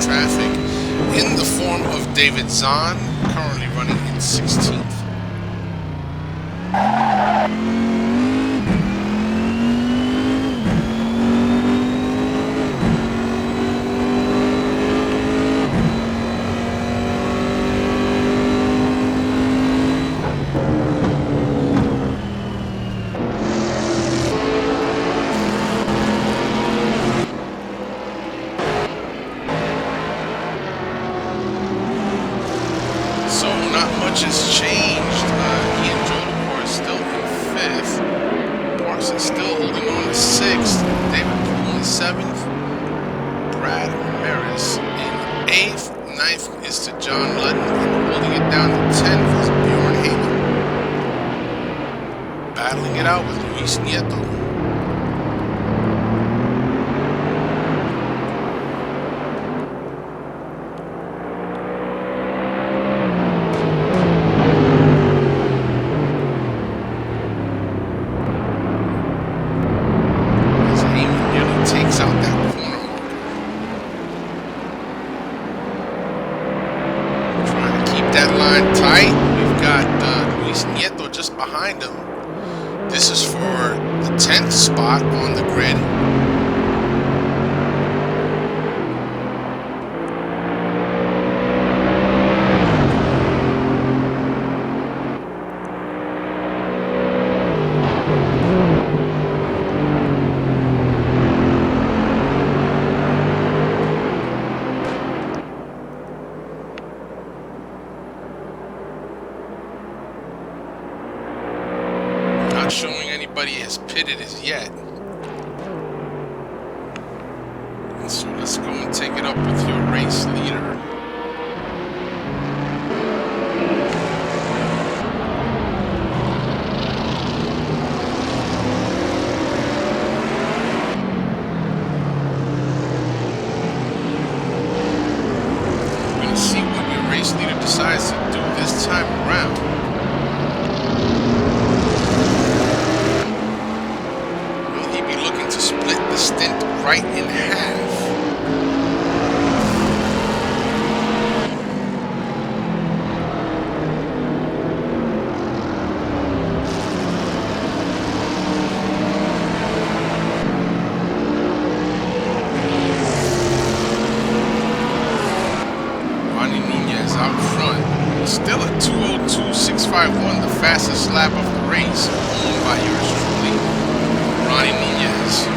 S2: traffic in the form of David Zahn, currently running in 16th. Has changed. Ian Jodor is still in 5th. Parsons still holding on to 6th. David Poole in 7th. Brad Maris in 8th. 9th is to John Ludden, and holding it down to 10th is Bjorn Heyman. Battling it out with Luis Nieto. This is for the 10th spot on the grid. Showing anybody has pitted as yet. And so let's go and take it up with your race leader. We're going to see what your race leader decides to do this time around. Split the stint right in half. Ronny Nunez out front. Still at 2:02.651, the fastest lap of the race, owned by yours truly, Ronny Nunez.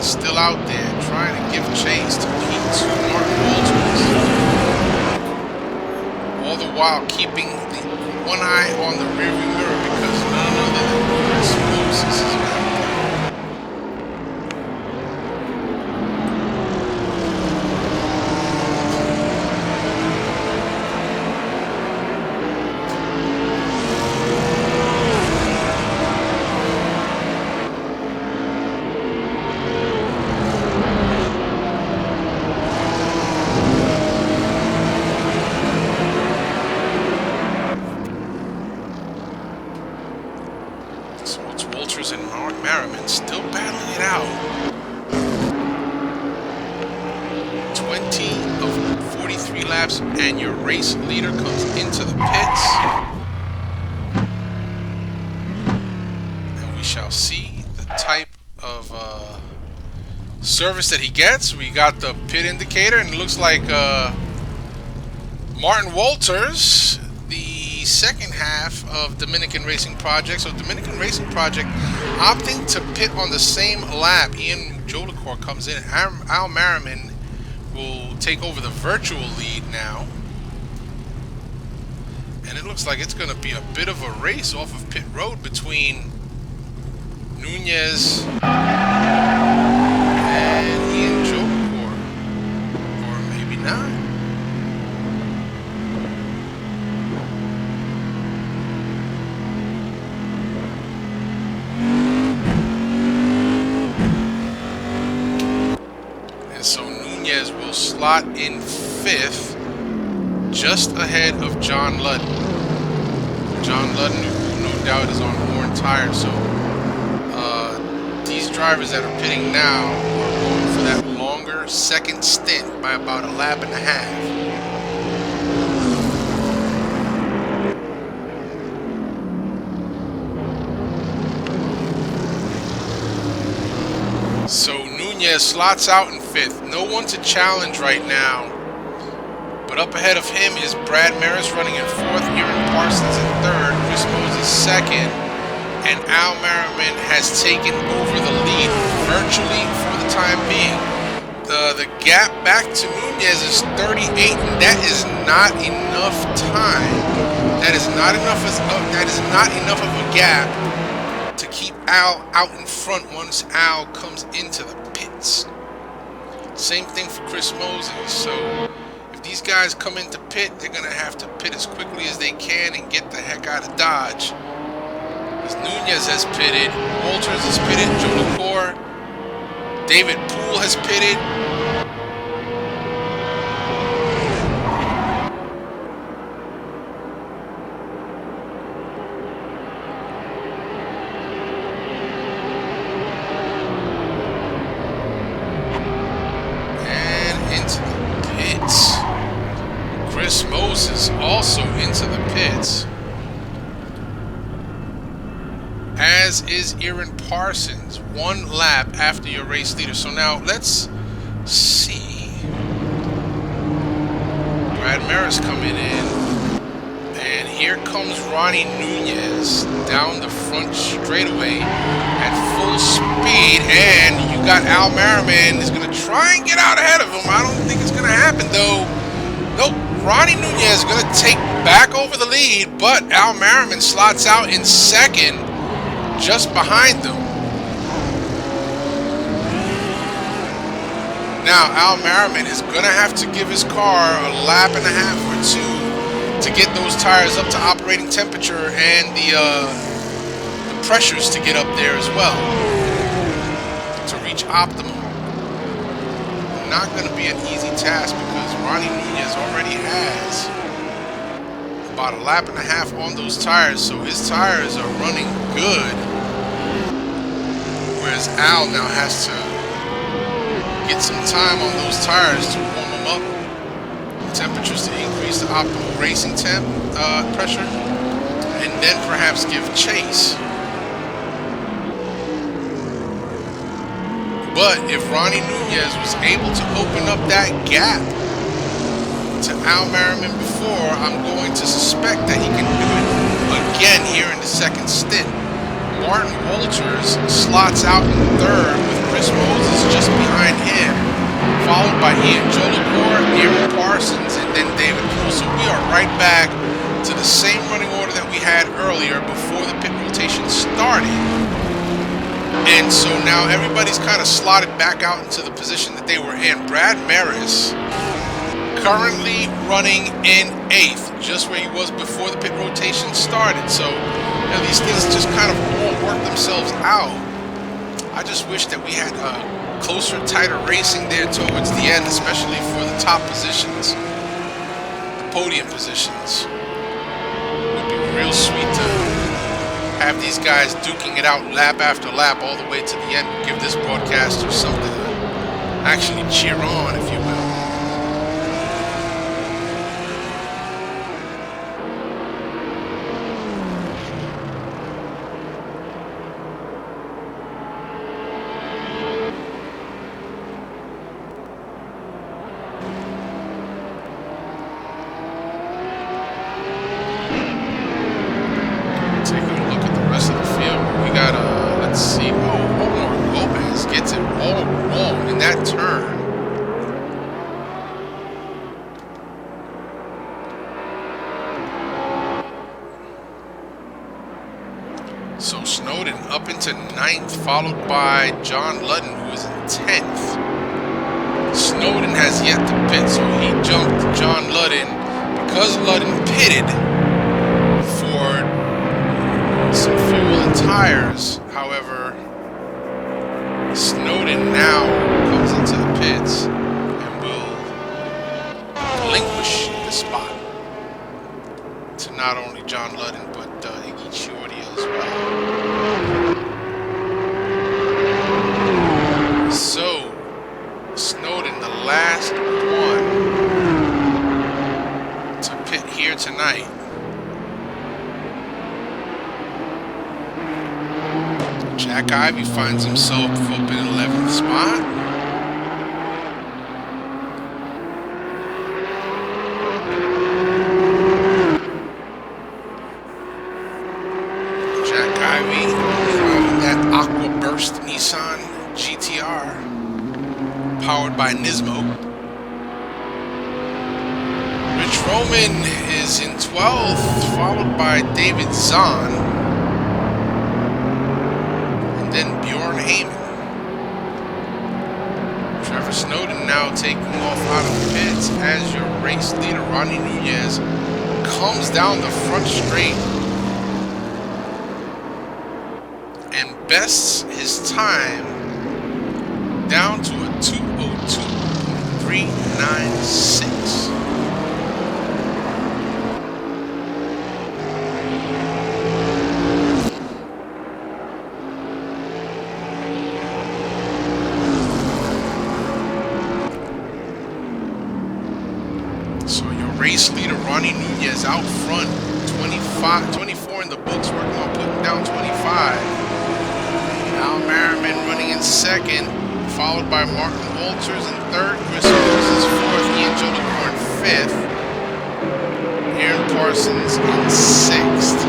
S2: Still out there trying to give chase to P2 Martin Walters. All the while keeping one eye on the rearview mirror because none other than Chris Moses is out there. Merriman still battling it out. 20 of 43 laps, and your race leader comes into the pits. And we shall see the type of service that he gets. We got the pit indicator, and it looks like Martin Walters, the second half of Dominican Racing Project. So Dominican Racing Project opting to pit on the same lap. Ian Jolicoeur comes in. Al Merriman will take over the virtual lead now. And it looks like it's going to be a bit of a race off of pit road between Nunez and Ian Jolicoeur. Or maybe not. And so Nunez will slot in 5th, just ahead of John Ludden. John Ludden, who no doubt is on worn tires. So these drivers that are pitting now are going for that longer second stint by about a lap and a half. So Nunez slots out in 5th. No one to challenge right now. But up ahead of him is Brad Maris running in 4th, Aaron Parsons in 3rd, Chris Moses 2nd, and Al Merriman has taken over the lead virtually for the time being. The gap back to Nunez is 38, and that is not enough time. That is not enough of a gap to keep Al out in front once Al comes into the pits. Same thing for Chris Moses. So if these guys come into pit, they're going to have to pit as quickly as they can and get the heck out of Dodge. As Nunez has pitted, Walters has pitted, Jolicoeur, David Poole has pitted. Chris Moses also into the pits, as is Aaron Parsons, 1 lap after your race leader. So now let's see. Brad Maris coming in, and here comes Ronny Nunez down the front straightaway at full speed, and you got Al Merriman is going to try and get out ahead of him. I don't think it's going to happen though. Nope. Ronny Nunez is going to take back over the lead, but Al Merriman slots out in 2nd, just behind them. Now, Al Merriman is going to have to give his car a lap and a half or 2 to get those tires up to operating temperature and the pressures to get up there as well to reach optimum. Not going to be an easy task because Ronny Nunez already has about a lap and a half on those tires, so his tires are running good, whereas Al now has to get some time on those tires to warm them up, temperatures to increase the optimal racing temp pressure, and then perhaps give chase. But if Ronny Nunez was able to open up that gap to Al Merriman before, I'm going to suspect that he can do it again here in the second stint. Martin Walters slots out in 3rd with Chris Moses just behind him, followed by Ian Jolicoeur, Aaron Parsons, and then David Poole. So we are right back to the same running order that we had earlier before the pit rotation started. And so now everybody's kind of slotted back out into the position that they were in. Brad Maris currently running in 8th, just where he was before the pit rotation started. So these things just kind of all work themselves out. I just wish that we had closer, tighter racing there towards the end, especially for the top positions, the podium positions. It would be real sweet to have these guys duking it out lap after lap all the way to the end. Give this broadcaster something to actually cheer on, if you will. So Snowden up into 9th, followed by John Ludden, who is in 10th. Snowden has yet to pit, so he jumped John Ludden. Because Ludden pitted for some fuel and tires, however, Snowden now comes into the pits and will relinquish the spot to not only John Ludden, but Iggy Shorty as well. So, Snowden, the last one to pit here tonight. Jack Ivy finds himself up in 11th spot. Jack Ivy driving that Aqua Burst Nissan GTR powered by Nismo. Rich Roman is in 12th, followed by David Zahn. Then Bjorn Heyman. Trevor Snowden now taking off out of the pits as your race leader, Ronny Nunez, comes down the front straight and bests his time down to a 2:02.396. Race leader Ronny Nunez out front, 24 in the books, working on putting down 25. Al Merriman running in second, followed by Martin Walters in third, Chris Hughes is fourth, Ian Jolicoeur in fifth, Aaron Parsons in sixth.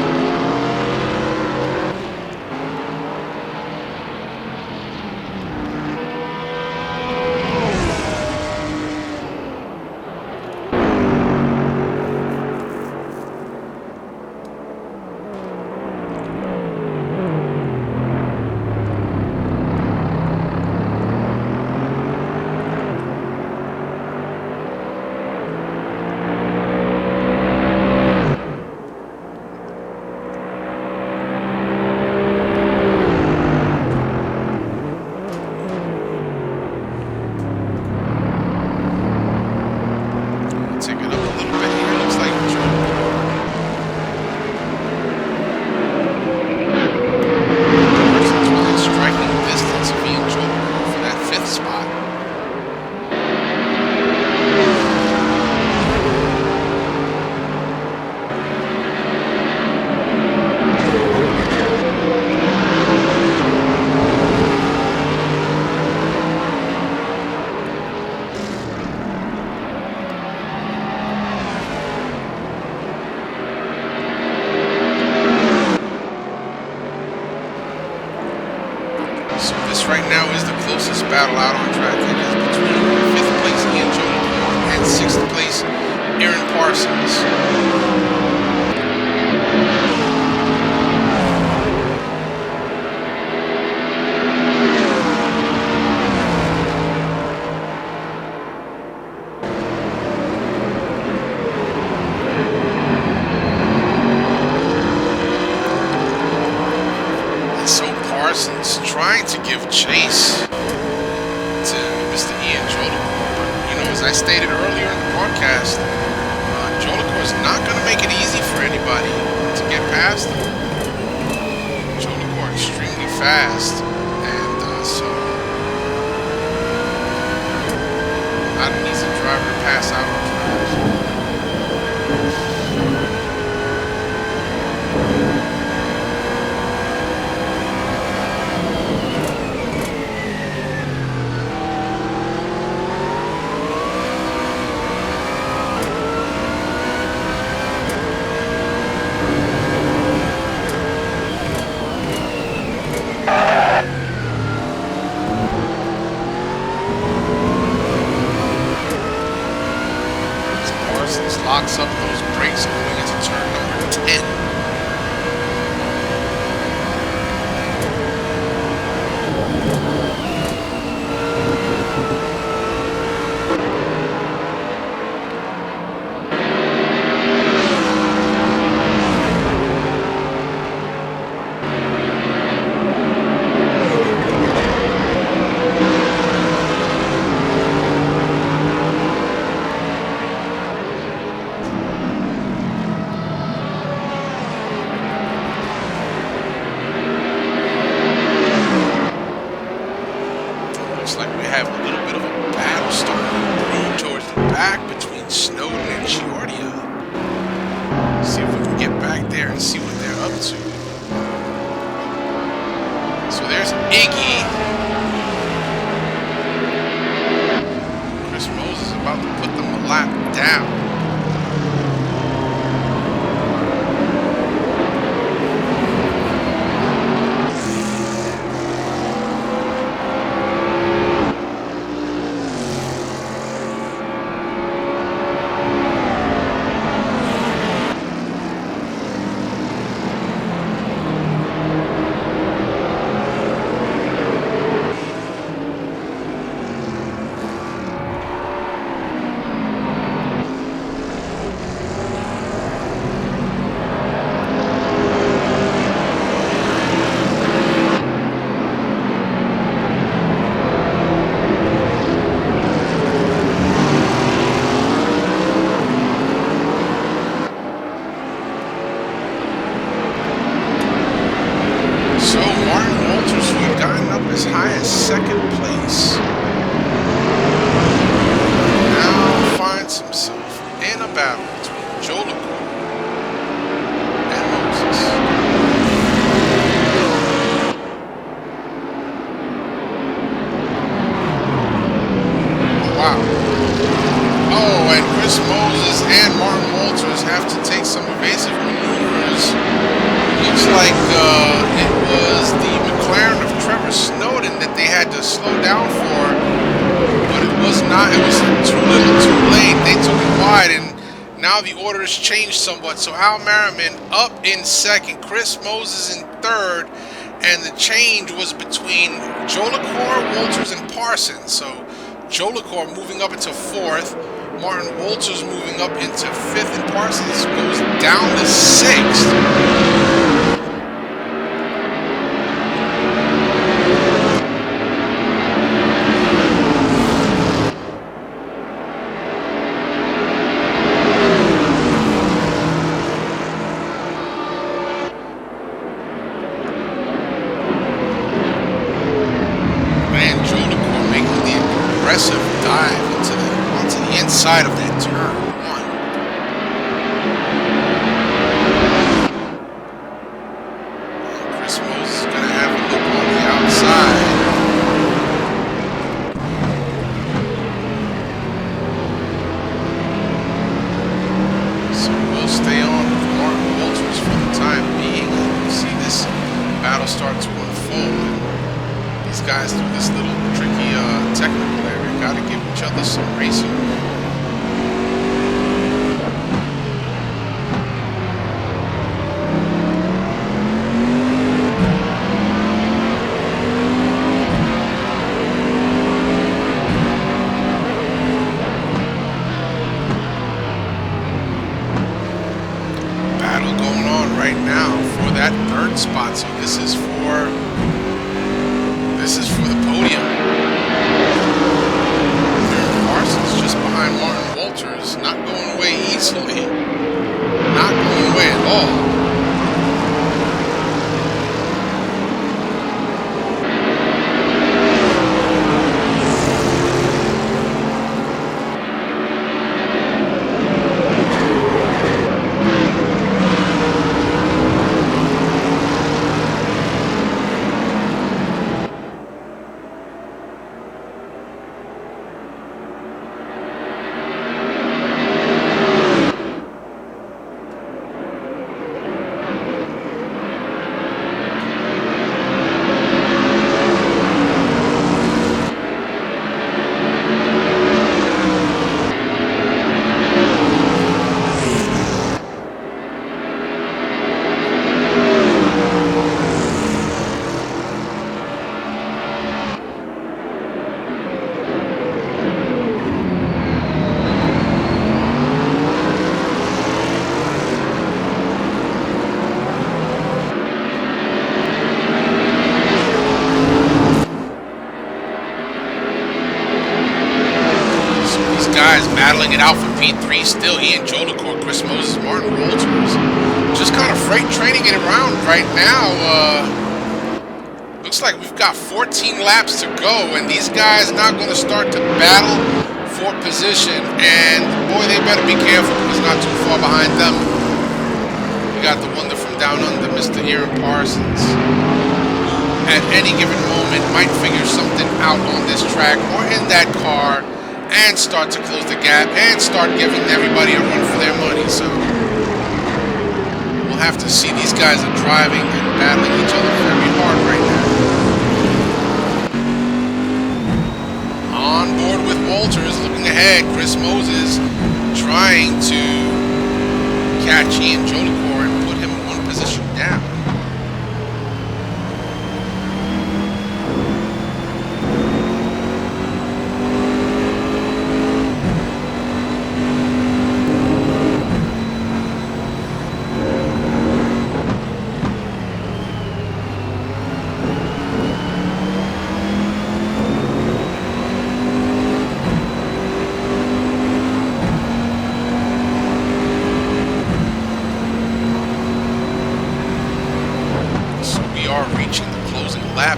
S2: Right now is the closest battle out on track. It is between 5th place Ian Jolicoeur and 6th place Aaron Parsons. Trying to give chase to Mr. Ian Jolicoeur, but you know, as I stated earlier in the broadcast, Jolicoeur is not going to make it easy for anybody to get past him. fast, and so not an easy driver to pass out on tracks. Locks up those brakes going into turn number 10. Changed somewhat, so Al Merriman up in second, Chris Moses in third, and the change was between Jolicoeur, Walters, and Parsons. So Jolicoeur moving up into fourth, Martin Walters moving up into fifth, and Parsons goes down to sixth. Side of that turn one. And Chris Moses is going to have a look on the outside. So we'll stay on with Martin Walters for the time being. We'll see this battle start to unfold. These guys do this little tricky technical area. Got to give each other some racing. Spot, so this is for the podium. Parsons just behind guys battling it out for P3 still. Ian Jolicoeur, Chris Moses, Martin Walters. Just kind of freight training it around right now. Looks like we've got 14 laps to go, and these guys not going to start to battle for position. And boy, they better be careful because not too far behind them. We got the wonder from down under, Mr. Aaron Parsons. At any given moment, might figure something out on this track or in that car and start to close the gap and start giving everybody a run for their money. So we'll have to see. These guys are driving and battling each other very hard right now. On board with Walters, looking ahead, Chris Moses trying to catch Ian Jolicoeur and put him one position down.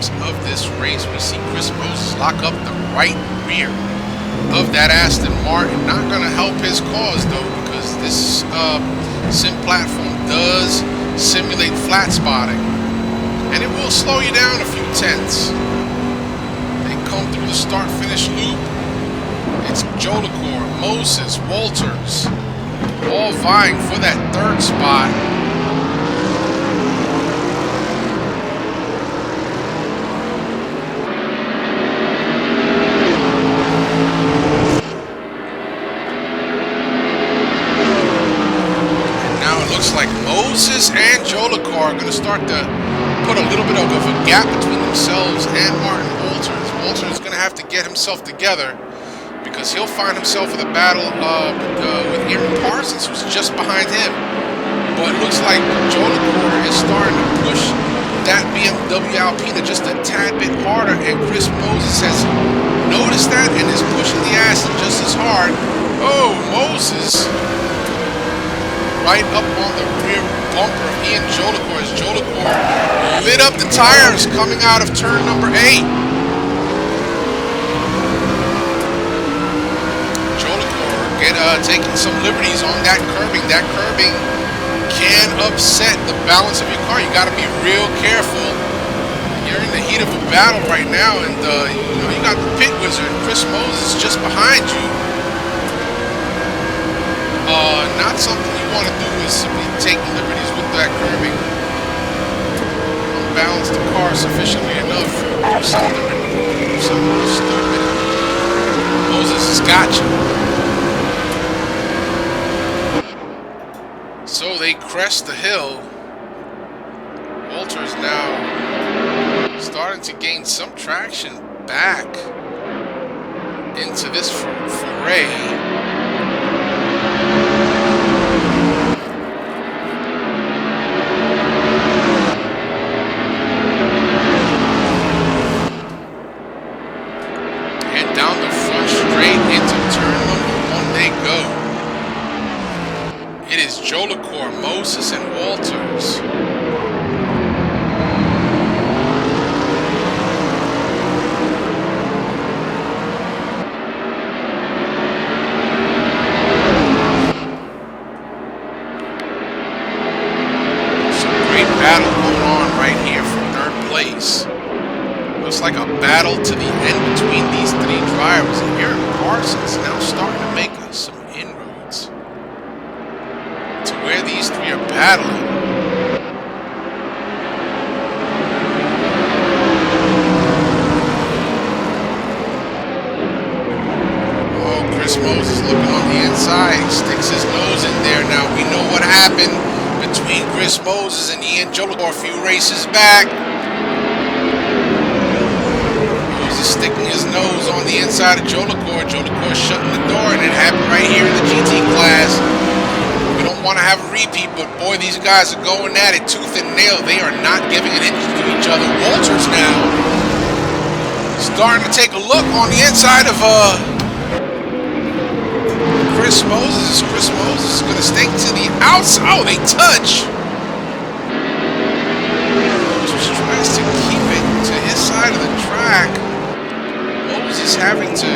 S2: Of this race, we see Chris Moses lock up the right rear of that Aston Martin. Not going to help his cause though, because this sim platform does simulate flat spotting, and it will slow you down a few tenths. They come through the start-finish loop. It's Jolicoeur, Moses, Walters, all vying for that third spot. Like Moses and Jolicoeur are going to start to put a little bit of a gap between themselves and Martin Walters. Walters is going to have to get himself together because he'll find himself in a battle with Aaron Parsons, who's just behind him. But it looks like Jolicoeur is starting to push that BMW Alpina just a tad bit harder, and Chris Moses has noticed that and is pushing the Aston just as hard. Oh, Moses right up on the rear bumper of Ian Jolicoeur as Jolicoeur lit up the tires coming out of turn number 8. Jolicoeur taking some liberties on that curbing. That curbing can upset the balance of your car. You got to be real careful. You're in the heat of a battle right now, and you got the pit wizard, Chris Moses, just behind you. Not something you want to do is simply taking liberties with that curbing. Unbalance the car sufficiently enough to do something stupid. Moses has got you. So they crest the hill. Walters now starting to gain some traction back into this foray. Jolicoeur, Moses, and Walters. Some great battle going on right here for third place. Looks like a battle to the end between these three drivers. And Aaron Parsons now starting to make some inroads to where these three are battling. Oh, Chris Moses looking on the inside. He sticks his nose in there. Now we know what happened between Chris Moses and Ian Jolicoeur a few races back. Moses sticking his nose on the inside of Jolicoeur. Jolicoeur shutting the door, and it happened right here in the GT class. We don't want to have a repeat, but boy, these guys are going at it tooth and nail. They are not giving an inch to each other. Walters now starting to take a look on the inside of Chris Moses. Chris Moses is going to stake to the outside. Oh, they touch. Just tries to keep it to his side of the track. Moses having to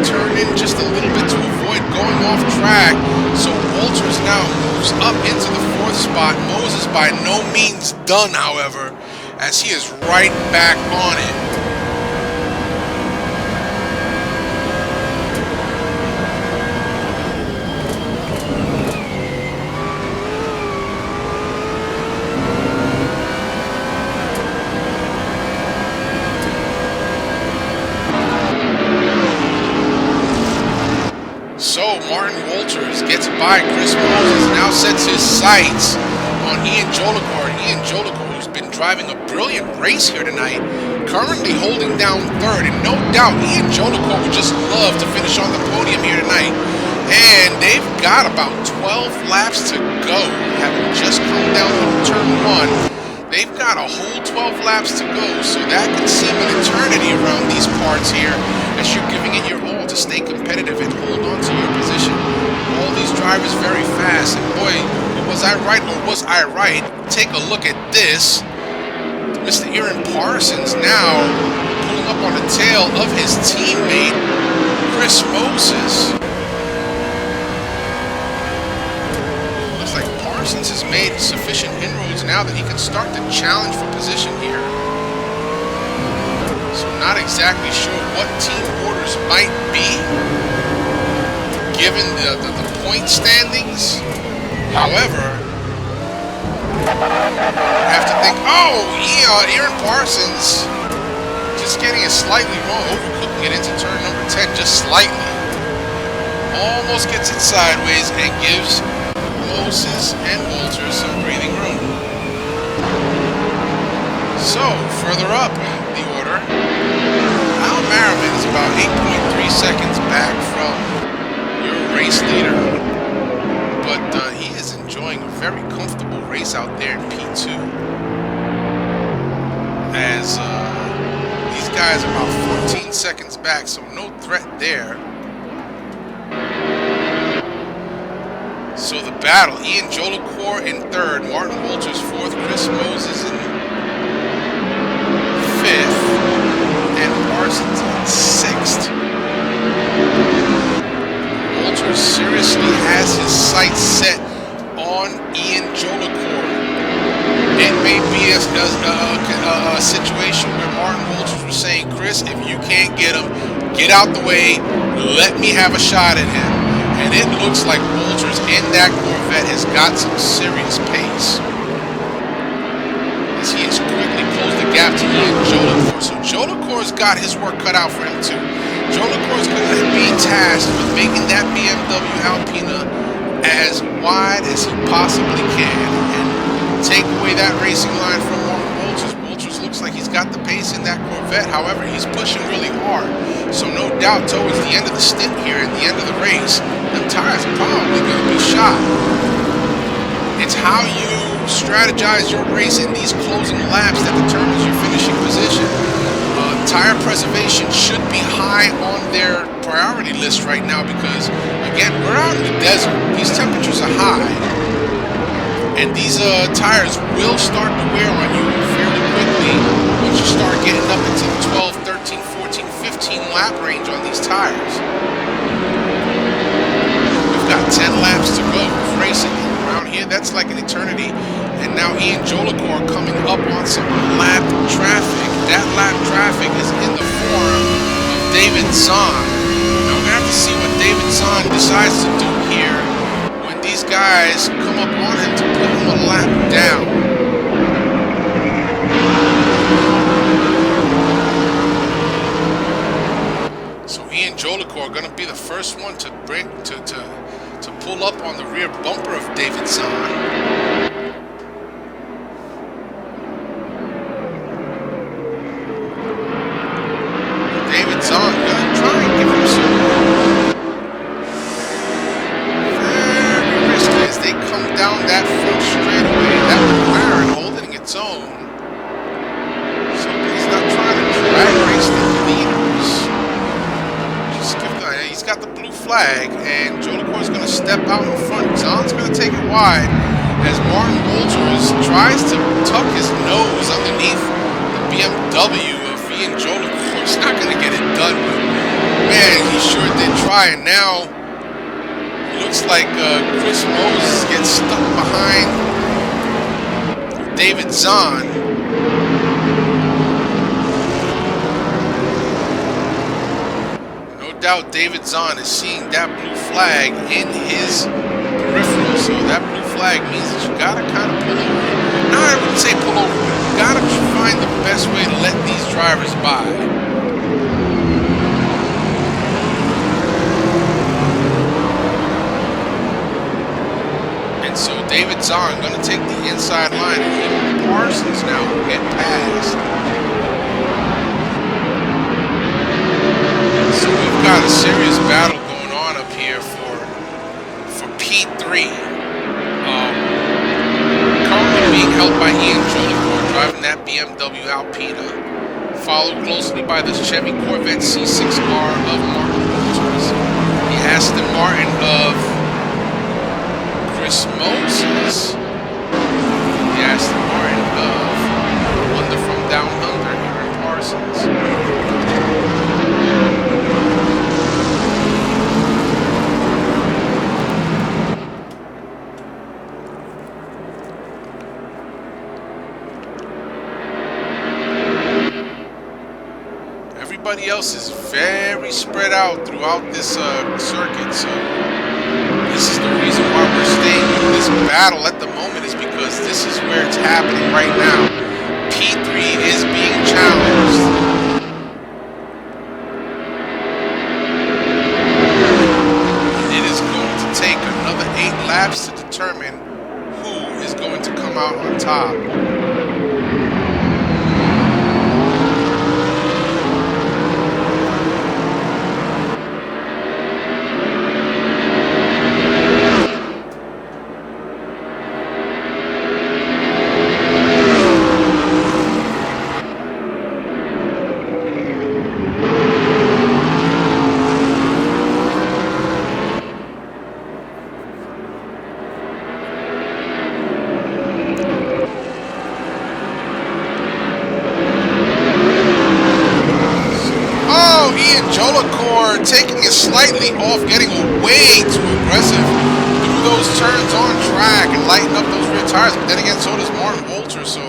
S2: turn in just a little bit to avoid going off track. So Walters now moves up into the 4th spot. Moses by no means done, however, as he is right back on it. Martin Walters gets by Chris Moses, now sets his sights on Ian Jolicoeur. Ian Jolicoeur, who's been driving a brilliant race here tonight, currently holding down 3rd, and no doubt Ian Jolicoeur would just love to finish on the podium here tonight. And they've got about 12 laps to go, having just come down from turn 1. They've got a whole 12 laps to go, so that can seem an eternity around these parts here, as you're giving it your all to stay competitive and hold on to your position. All these drivers very fast, and boy, was I right or was I right? Take a look at this. Mr. Aaron Parsons now pulling up on the tail of his teammate, Chris Moses. Looks like Parsons has made sufficient inroads now that he can start to challenge for position here. So not exactly sure what team orders might be, given the point standings. However, I have to think, Aaron Parsons just getting it slightly wrong, overcooking it into turn number 10 just slightly. Almost gets it sideways and gives Moses and Walters some breathing room. So, further up the order, Al Merriman is about 8.3 seconds back from your race leader, but he is enjoying a very comfortable race out there in P2, as these guys are about 14 seconds back, so no threat there. So the battle, Ian Jolicoeur in 3rd, Martin Walters 4th, Chris Moses in 5th, and Parsons in 6th. Walters seriously has his sights set on Ian Jolicoeur. It may be a situation where Martin Walters was saying, Chris, if you can't get him, get out the way, let me have a shot at him. And it looks like Walters in that Corvette has got some serious pace, as he has quickly closed the gap to Ian Jolicoeur. So Jolicoeur's got his work cut out for him too. Jolicoeur's going to be tasked with making that BMW Alpina as wide as he possibly can and take away that racing line from Martin Walters. Walters looks like he's got the pace in that Corvette. However, he's pushing really hard. So no doubt towards the end of the stint here, at the end of the race, the tires are probably going to be shot. It's how you strategize your race in these closing laps that determines your finishing position. Tire preservation should be high on their priority list right now because, again, we're out in the desert. These temperatures are high, and these tires will start to wear on you fairly quickly once you start getting up into the 12, 13, 14, 15 lap range on these tires. We've got 10 laps to go of racing. Around here, that's like an eternity. And now Ian Jolicoeur coming up on some lap traffic. That lap traffic is in the form of David Zahn. Now we're going to have to see what David Zahn decides to do here when these guys come up on him to put him a lap down. So Ian Jolicoeur going to be the first one to pull up on the rear bumper of David Zahn. David Zahn gonna try and give him some very risky as they come down that front straightaway. That McLaren holding its own. So he's not trying to drag race the leaders. Just give the, he's got the blue flag, and Jolicoeur Jolicoeur is going to step out in front. Zahn's going to take it wide as Martin Wolters tries to tuck his nose underneath the BMW of Ian Jolicoeur. He's not going to get it done, but man, he sure did try. And now it looks like Chris Moses gets stuck behind David Zahn. No doubt David Zahn is seeing that blue flag in his peripheral, so that blue flag means that you gotta kind of pull over. No, I wouldn't say pull over, but you gotta find the best way to let these drivers by. And so David Zahn gonna take the inside line, and even Parsons now will get past. So we've got a serious battle going on up here for P3. Currently being held by Ian Jolicoeur, driving that BMW Alpina, followed closely by the Chevy Corvette C6R of Martin Wolters, the Aston Martin of Chris Moses, the Aston Martin of Wonder from Down Under, Aaron Parsons. Everybody else is very spread out throughout this circuit, so this is the reason why we're staying in this battle at the moment, is because this is where it's happening right now. P3 is being challenged. And it is going to take another 8 laps to determine who is going to come out on top. Jolicoeur taking it slightly off, getting way too aggressive through those turns on track and lighting up those rear tires. But then again, so does Martin Wolters, so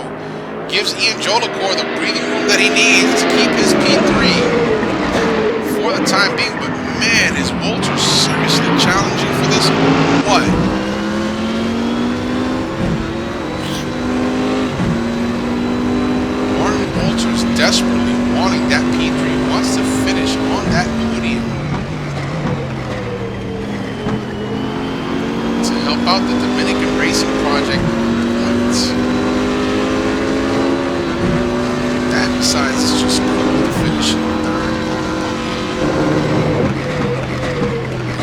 S2: gives Ian Jolicoeur the breathing room that he needs to keep his P3 for the time being. But man, is Wolters seriously challenging for this? What? Martin Wolters desperately wanting that P3, wants to finish on that podium to help out the Dominican Racing Project. That, besides, it's just cool to finish in third.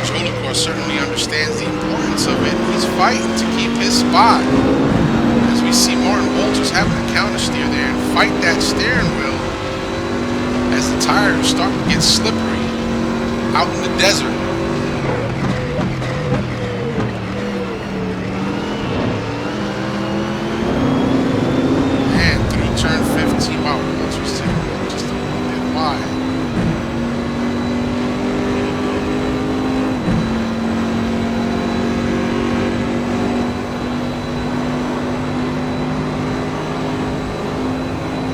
S2: Jolicoeur certainly understands the importance of it. He's fighting to keep his spot. As we see Martin Wolters having a counter steer there and fight that steering wheel as the tires start to get slippery out in the desert. And through turn 15, wow, Wolters taking it just a little bit wide.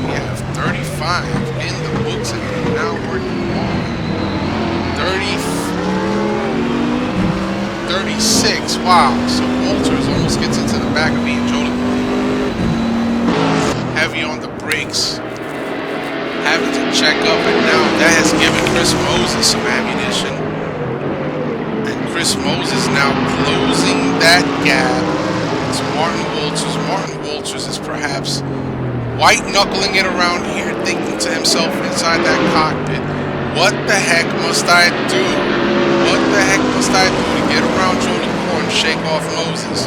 S2: We have 35 in the books, and we're now working on 36. Wow, so Wolters almost gets into the back of Ian Jolicoeur. Heavy on the brakes, having to check up, and now that has given Chris Moses some ammunition. And Chris Moses now closing that gap to Martin Wolters. Martin Wolters is perhaps white-knuckling it around here, thinking to himself inside that cockpit, what the heck must I do? What the heck must I do to get around Jolicoeur and shake off Moses?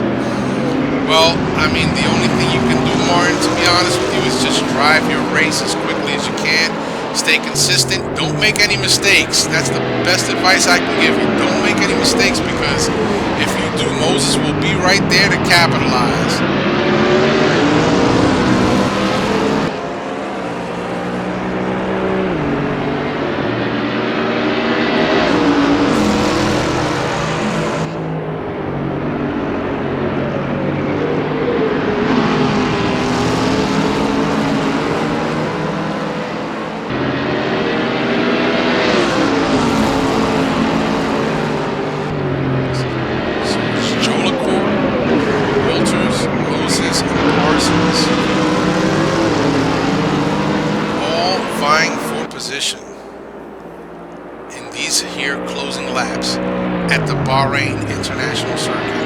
S2: Well, I mean, the only thing you can do, Martin, to be honest with you, is just drive your race as quickly as you can. Stay consistent. Don't make any mistakes. That's the best advice I can give you. Don't make any mistakes, because if you do, Moses will be right there to capitalize. In these here closing laps at the Bahrain International Circuit.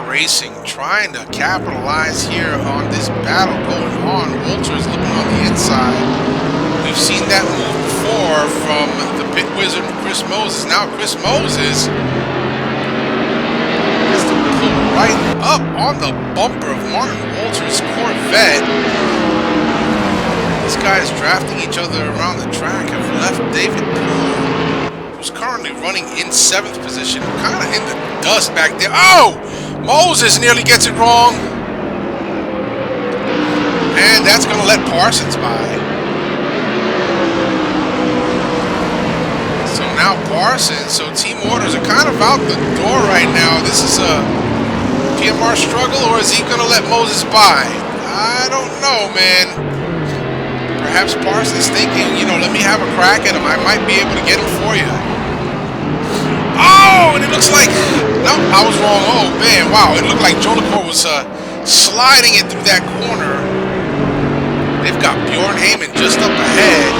S2: Racing trying to capitalize here on this battle going on. Walters looking on the inside. We've seen that move before from the pit wizard Chris Moses. Now Chris Moses has to pull right up on the bumper of Martin Walters' Corvette. These guys drafting each other around the track have left David Poole, who's currently running in 7th position, kind of in the dust back there. Oh! Moses nearly gets it wrong. And that's going to let Parsons by. So now Parsons, so team orders are kind of out the door right now. This is a PMR struggle, or is he going to let Moses by? I don't know, man. Perhaps Parsons thinking, you know, let me have a crack at him. I might be able to get him for you. Oh, and it looks like, no, I was wrong. Oh, man, wow. It looked like Jolicoeur was sliding it through that corner. They've got Bjorn Heyman just up ahead.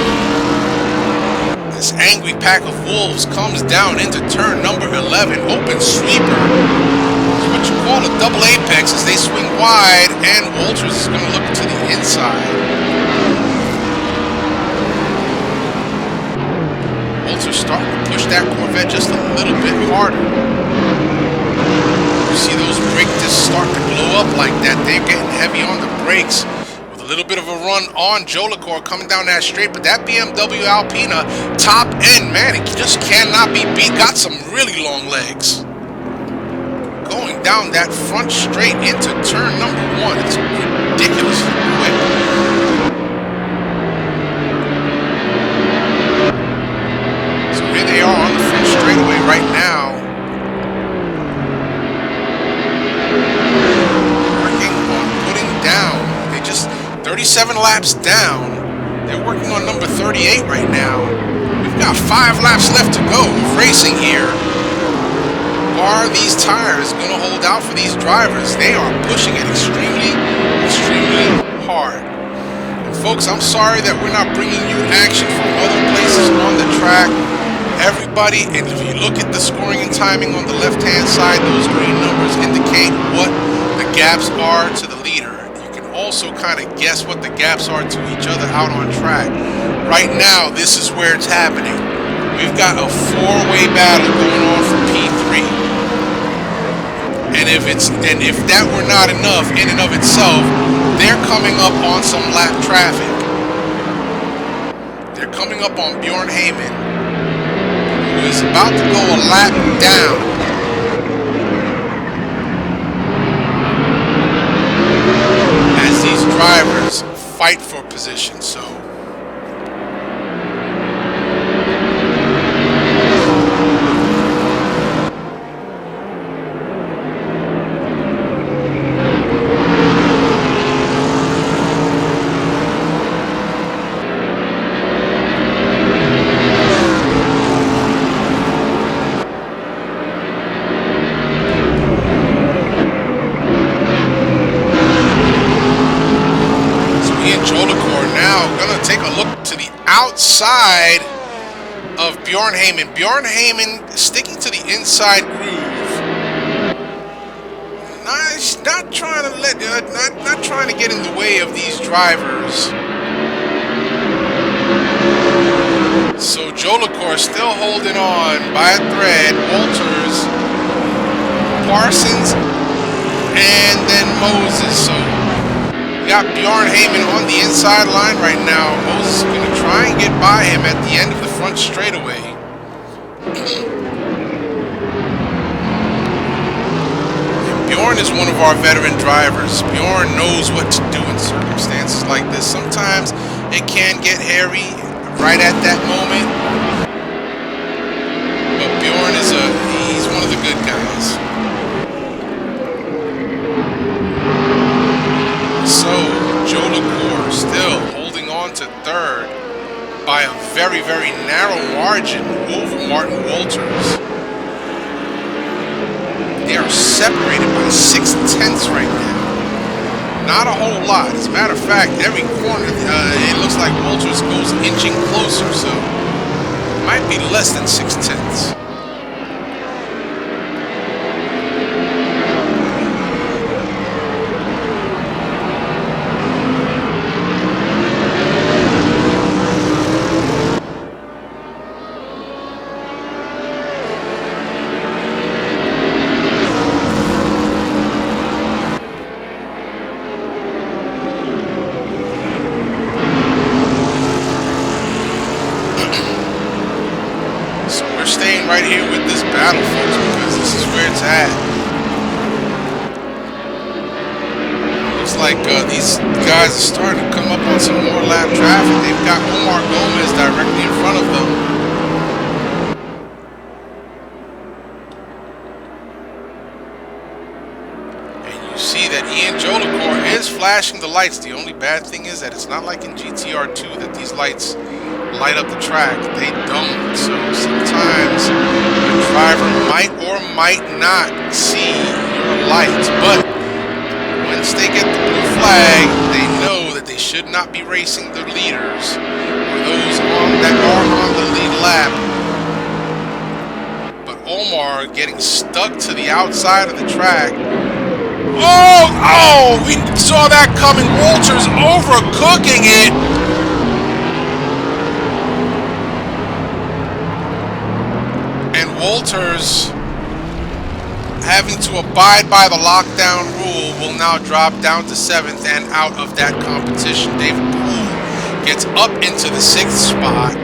S2: This angry pack of wolves comes down into turn number 11. Open sweeper. It's what you call a double apex as they swing wide, and Walters is going to look to the inside. Walters starting to push that Corvette just a little bit harder. You see those brake discs start to blow up like that. They're getting heavy on the brakes. With a little bit of a run on Jolicoeur coming down that straight, but that BMW Alpina top end, man, it just cannot be beat. Got some really long legs. Going down that front straight into turn number 1. It's ridiculously quick. They are on the front straightaway right now. Working on putting down. They just 37 laps down. They're working on number 38 right now. We've got 5 laps left to go of racing here. Are these tires going to hold out for these drivers? They are pushing it extremely, extremely hard. And folks, I'm sorry that we're not bringing you action from other places on the track. Everybody, and if you look at the scoring and timing on the left-hand side, those green numbers indicate what the gaps are to the leader. You can also kind of guess what the gaps are to each other out on track. Right now, this is where it's happening. We've got a 4-way battle going on for P3. And if that were not enough in and of itself, they're coming up on some lap traffic. They're coming up on Bjorn Heyman, who is about to go a lap down. As these drivers fight for position, so outside of Bjorn Heyman. Bjorn Heyman sticking to the inside groove. Not trying to not trying to get in the way of these drivers. So Jolicoeur still holding on by a thread. Walters, Parsons, and then Moses. So we got Bjorn Heyman on the inside line right now. Moses is going to try and get by him at the end of the front straightaway. Bjorn is one of our veteran drivers. Bjorn knows what to do in circumstances like this. Sometimes it can get hairy right at that moment. But Bjorn he's one of the good guys. So Jolicoeur still holding on to third by a very, very narrow margin over Martin Walters. They are separated by 6/10 right now. Not a whole lot. As a matter of fact, every corner, it looks like Walters goes inching closer, so it might be less than 6/10. Right here with this battle, folks, because this is where it's at. Looks like these guys are starting to come up on some more lap traffic. They've got Omar Gomez directly in front of them. And you see that Ian Jolicoeur is flashing the lights. The only bad thing is that it's not like in GTR2 that these lights light up the track. They don't. So sometimes a driver might or might not see your lights, but once they get the blue flag, they know that they should not be racing the leaders or those that are on the lead lap. But Omar getting stuck to the outside of the track. Oh, we saw that coming. Walters overcooking it. Walters, having to abide by the lockdown rule, will now drop down to 7th and out of that competition. David Poole gets up into the 6th spot.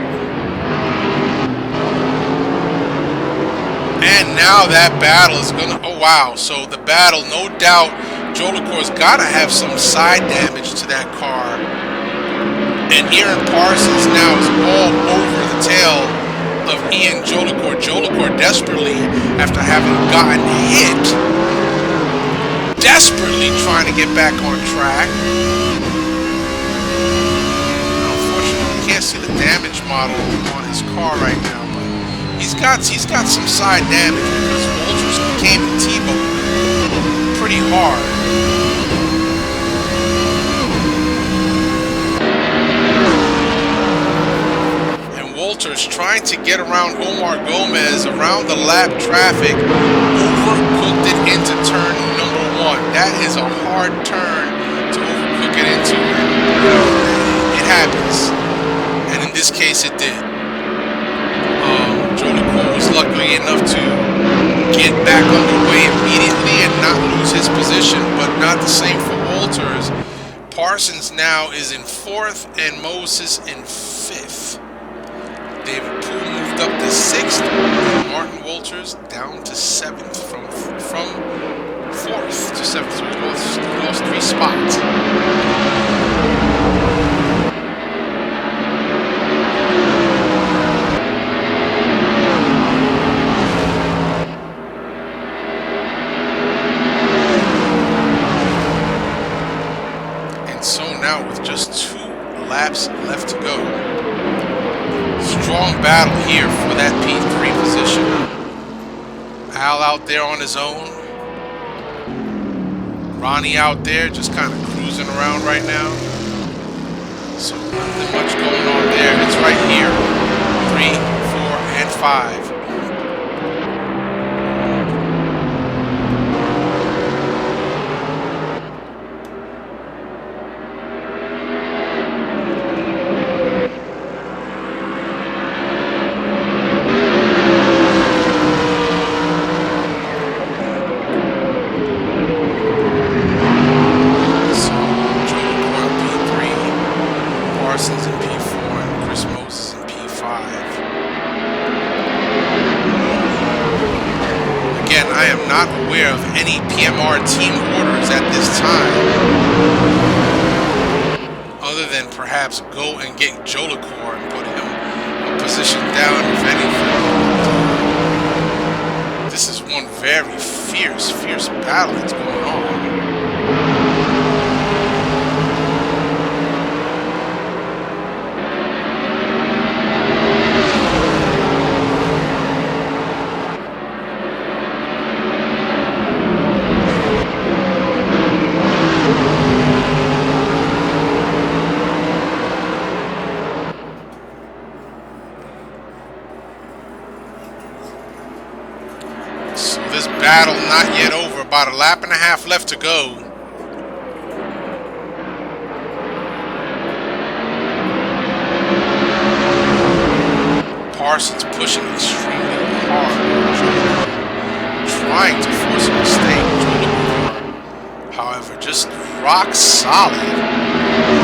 S2: And now that battle is going to... Oh, wow. So the battle, no doubt, Jolicoeur's got to have some side damage to that car. And Aaron Parsons now is all over the tail of Ian Jolicoeur. Jolicoeur desperately, after having gotten hit, desperately trying to get back on track. Unfortunately, you can't see the damage model on his car right now, but he's got some side damage because Walters came in T-bone pretty hard. Walters trying to get around Omar Gomez around the lap traffic, overcooked it into turn number 1. That is a hard turn to overcook it into. It happens, and in this case it did. Jolicoeur was lucky enough to get back underway immediately and not lose his position, but not the same for Walters. Parsons now is in 4th and Moses in 5th. David Poole moved up to 6th, and Martin Walters down to 7th from 4th to 7th. So he lost 3 spots. And so now with just 2 laps left to go, strong battle here for that P3 position. Al out there on his own. Ronny out there just kind of cruising around right now. So nothing much going on there. It's right here. 3, 4, and 5. DMR team orders at this time, other than perhaps go and get Jolicoeur and put him a position down, if anything. This is one very fierce battle that's going on. Battle not yet over. About a lap and a half left to go. Parsons pushing extremely hard. Trying to force a mistake. However, just rock solid.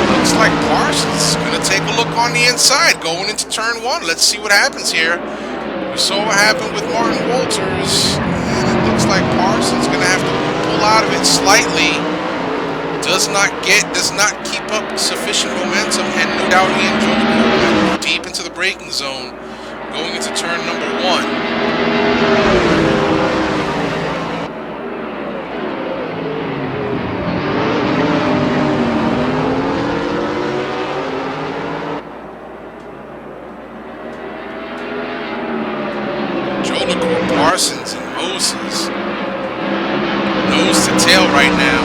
S2: Looks like Parsons is going to take a look on the inside going into turn one. Let's see what happens here. We saw what happened with Martin Walters. Looks like Parsons gonna have to pull out of it slightly. Does not keep up sufficient momentum, and no doubt he and Jolicoeur went deep into the braking zone, going into turn number one. Jolicoeur, Parsons, and Moses nose to tail right now.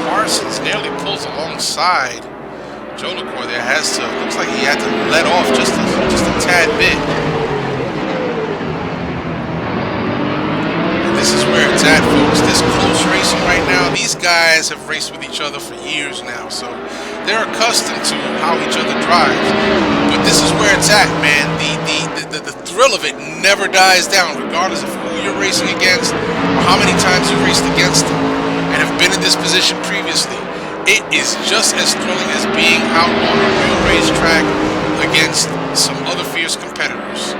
S2: Parsons nearly pulls alongside Jolicoeur there. Looks like he had to let off just a tad bit. And this is where it's at, folks. This close racing right now. These guys have raced with each other for years now, so they're accustomed to how each other drives. But this is where it's at, man. The thrill of it never dies down, regardless of who you're racing against or how many times you've raced against them and have been in this position previously. It is just as thrilling as being out on a real racetrack against some other fierce competitors.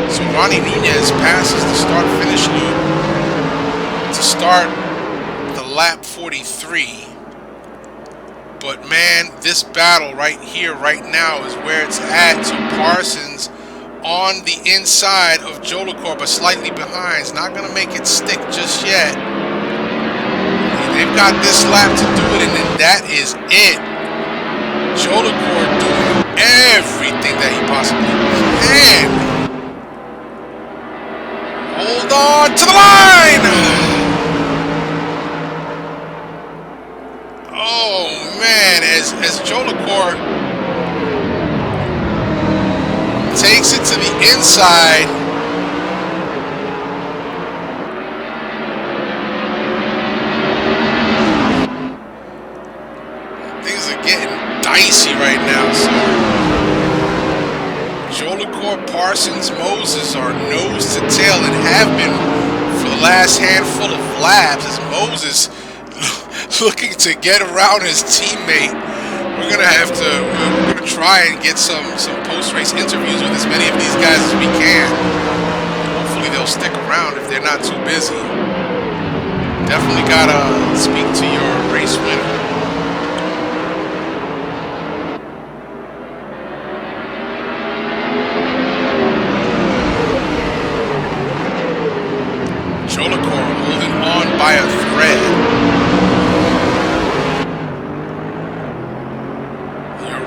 S2: So Ronny Nunez passes the start-finish loop to start the lap 43. But man, this battle right here, right now, is where it's at. So Parsons on the inside of Jolicoeur, but slightly behind. He's not going to make it stick just yet. They've got this lap to do it, and then that is it. Jolicoeur doing everything that he possibly can. Hold on to the line! Oh man, as Jolicoeur takes it to the inside. Things are getting dicey right now, so Jolicoeur, Parsons, Moses are nose to tail and have been for the last handful of laps, as Moses looking to get around his teammate. We're gonna try and get some post-race interviews with as many of these guys as we can. Hopefully they'll stick around if they're not too busy. Definitely gotta speak to your race winner. Jolicoeur holding on by a thread.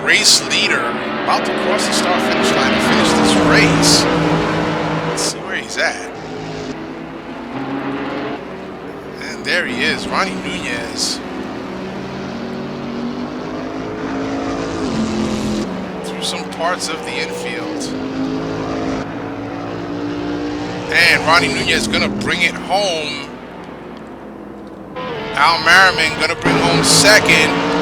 S2: Race leader about to cross the start-finish line to finish this race. Let's see where he's at. And there he is, Ronny Nunez. Through some parts of the infield. And Ronny Nunez gonna bring it home. Al Merriman gonna bring home second.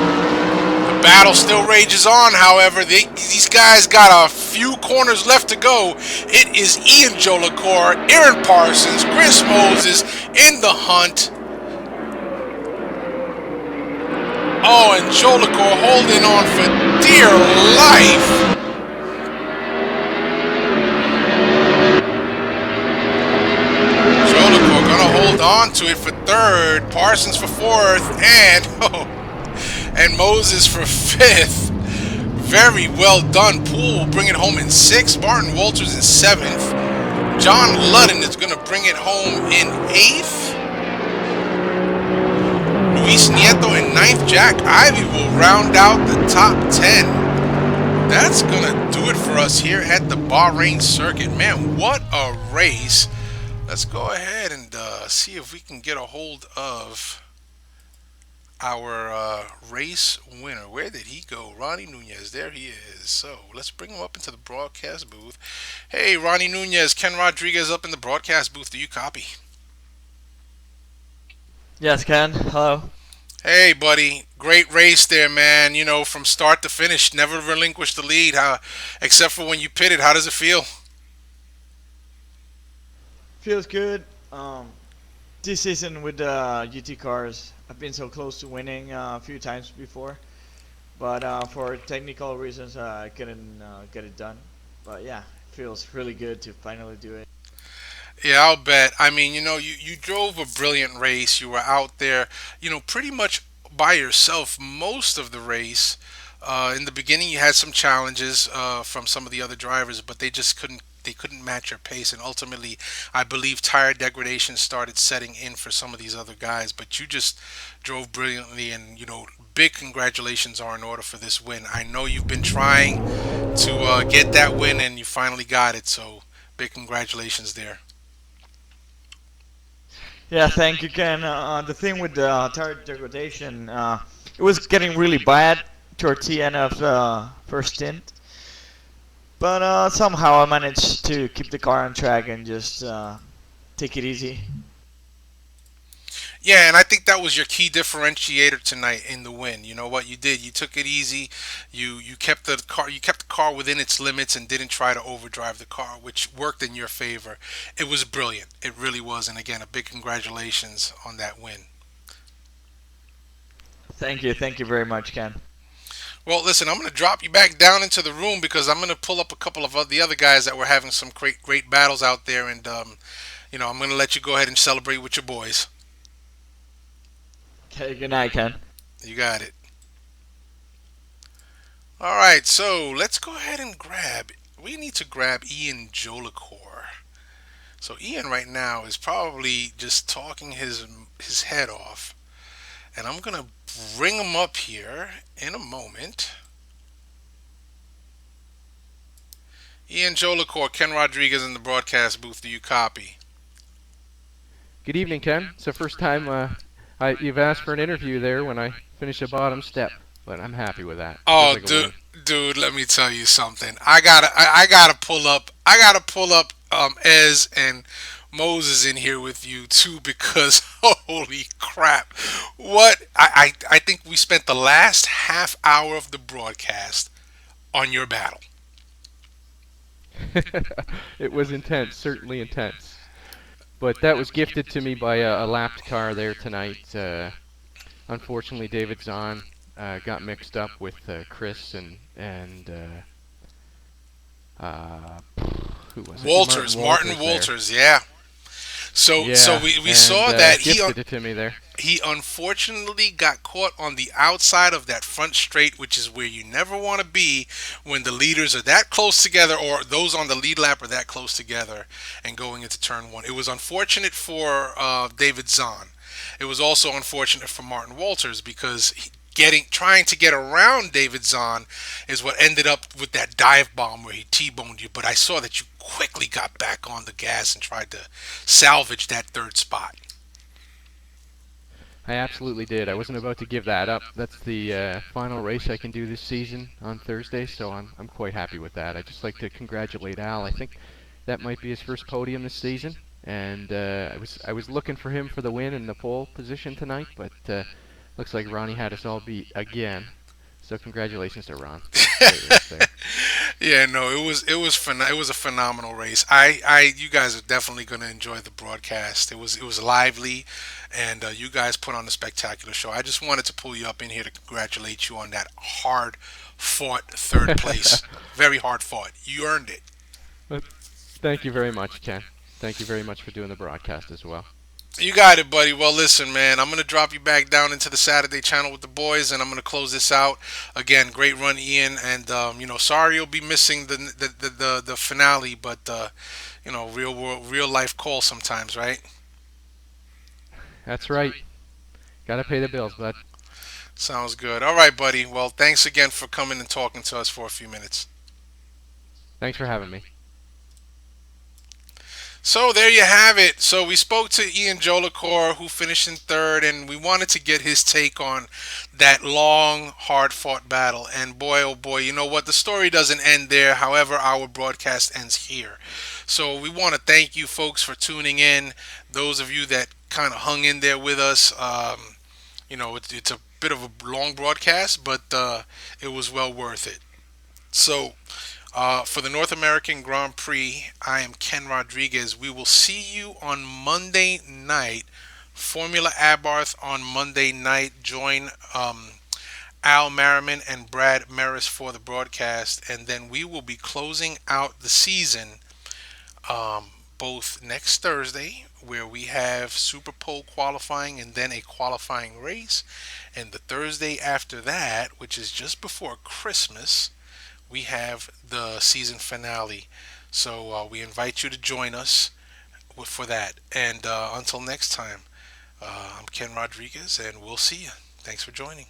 S2: Battle still rages on, however. These guys got a few corners left to go. It is Ian Jolicoeur, Aaron Parsons, Chris Moses in the hunt.
S1: Oh, and Jolicoeur holding on for dear life. Jolicoeur gonna hold on to it for third. Parsons for fourth, and and Moses for fifth. Very well done. Poole will bring it home in sixth. Martin Walters in seventh. John Ludden is going to bring it home in eighth. Luis Nieto in ninth. Jack Ivy will round out the top 10. That's going to do it for us here at the Bahrain circuit. Man, what a race. Let's go ahead and see if we can get a hold of our race winner. Where did he go? Ronny Nunez. There he is. So let's bring him up into the broadcast booth. Hey, Ronny Nunez, Ken Rodriguez up in the broadcast booth. Do you copy?
S3: Yes, Ken. Hello.
S1: Hey, buddy. Great race there, man. You know, from start to finish, never relinquished the lead, except for when you pitted. How does it feel?
S3: Feels good. This season with the GT cars, I've been so close to winning a few times before, but for technical reasons, I couldn't get it done. But yeah, it feels really good to finally do it.
S1: Yeah, I'll bet. I mean, you know, you drove a brilliant race. You were out there, you know, pretty much by yourself most of the race. In the beginning, you had some challenges from some of the other drivers, but they couldn't match your pace, and ultimately, I believe tire degradation started setting in for some of these other guys. But you just drove brilliantly, and you know, big congratulations are in order for this win. I know you've been trying to get that win, and you finally got it. So, big congratulations there.
S3: Yeah, thank you, Ken. The thing with the tire degradation, it was getting really bad towards the end of the first stint. But somehow I managed to keep the car on track and just take it easy.
S1: Yeah, and I think that was your key differentiator tonight in the win. You know what you did? You took it easy. You kept the car within its limits and didn't try to overdrive the car, which worked in your favor. It was brilliant. It really was. And again, a big congratulations on that win.
S3: Thank you. Thank you very much, Ken.
S1: Well, listen, I'm going to drop you back down into the room because I'm going to pull up a couple of the other guys that were having some great battles out there, and you know, I'm going to let you go ahead and celebrate with your boys.
S3: Okay, good night, Ken.
S1: You got it. All right, so let's go ahead and we need to grab Ian Jolicoeur. So Ian right now is probably just talking his head off, and I'm gonna bring him up here in a moment. Ian Jolicoeur, Ken Rodriguez in the broadcast booth. Do you copy?
S4: Good evening, Ken. It's the first time you've asked for an interview there when I finish the bottom step, but I'm happy with that.
S1: Oh,
S4: Feels like a
S1: dude,
S4: win.
S1: dude, let me tell you something. I gotta pull up Ez and Moses in here with you too because holy crap, what I think we spent the last half hour of the broadcast on your battle.
S4: It was intense, certainly intense. But that was gifted to me by a lapped car there tonight. Unfortunately, David Zahn got mixed up with Chris and who was it?
S1: Martin
S4: There.
S1: Walters, yeah. So
S4: Yeah,
S1: we
S4: and
S1: saw that
S4: gifted it to me there.
S1: he unfortunately got caught on the outside of that front straight, which is where you never want to be when the leaders are that close together, or those on the lead lap are that close together and going into turn one. It was unfortunate for David Zahn. It was also unfortunate for Martin Walters because trying to get around David Zahn is what ended up with that dive bomb where he T-boned you. But I saw that you quickly got back on the gas and tried to salvage that third spot.
S4: I absolutely did. I wasn't about to give that up. That's the final race I can do this season on Thursday, so I'm quite happy with that. I'd just like to congratulate Al. I think that might be his first podium this season, and I was looking for him for the win and the pole position tonight, but looks like Ronnie had us all beat again. So congratulations to Ron. Great race there.
S2: Yeah, no, it was a phenomenal race. You guys are definitely going to enjoy the broadcast. It was lively, and you guys put on a spectacular show. I just wanted to pull you up in here to congratulate you on that hard fought third place. Very hard fought. You earned it.
S4: But thank you very much, Ken. Thank you very much for doing the broadcast as well.
S2: You got it, buddy. Well, listen, man. I'm gonna drop you back down into the Saturday channel with the boys, and I'm gonna close this out. Again, great run, Ian. And sorry you'll be missing the finale, but real world, real life calls sometimes, right?
S4: That's right. Gotta pay the bills, bud.
S2: Sounds good. All right, buddy. Well, thanks again for coming and talking to us for a few minutes.
S4: Thanks for having me.
S2: So there you have it. So we spoke to Ian Jolicoeur, who finished in third, and we wanted to get his take on that long, hard-fought battle. And boy, oh boy, you know what? The story doesn't end there. However, our broadcast ends here. So we want to thank you folks for tuning in. Those of you that kind of hung in there with us. It's a bit of a long broadcast, but it was well worth it. So for the North American Grand Prix, I am Ken Rodriguez. We will see you on Monday night. Formula Abarth on Monday night. Join Al Merriman and Brad Maris for the broadcast. And then we will be closing out the season both next Thursday, where we have Super Pole qualifying and then a qualifying race. And the Thursday after that, which is just before Christmas, we have the season finale. So we invite you to join us for that. And until next time, I'm Ken Rodriguez, and we'll see you. Thanks for joining.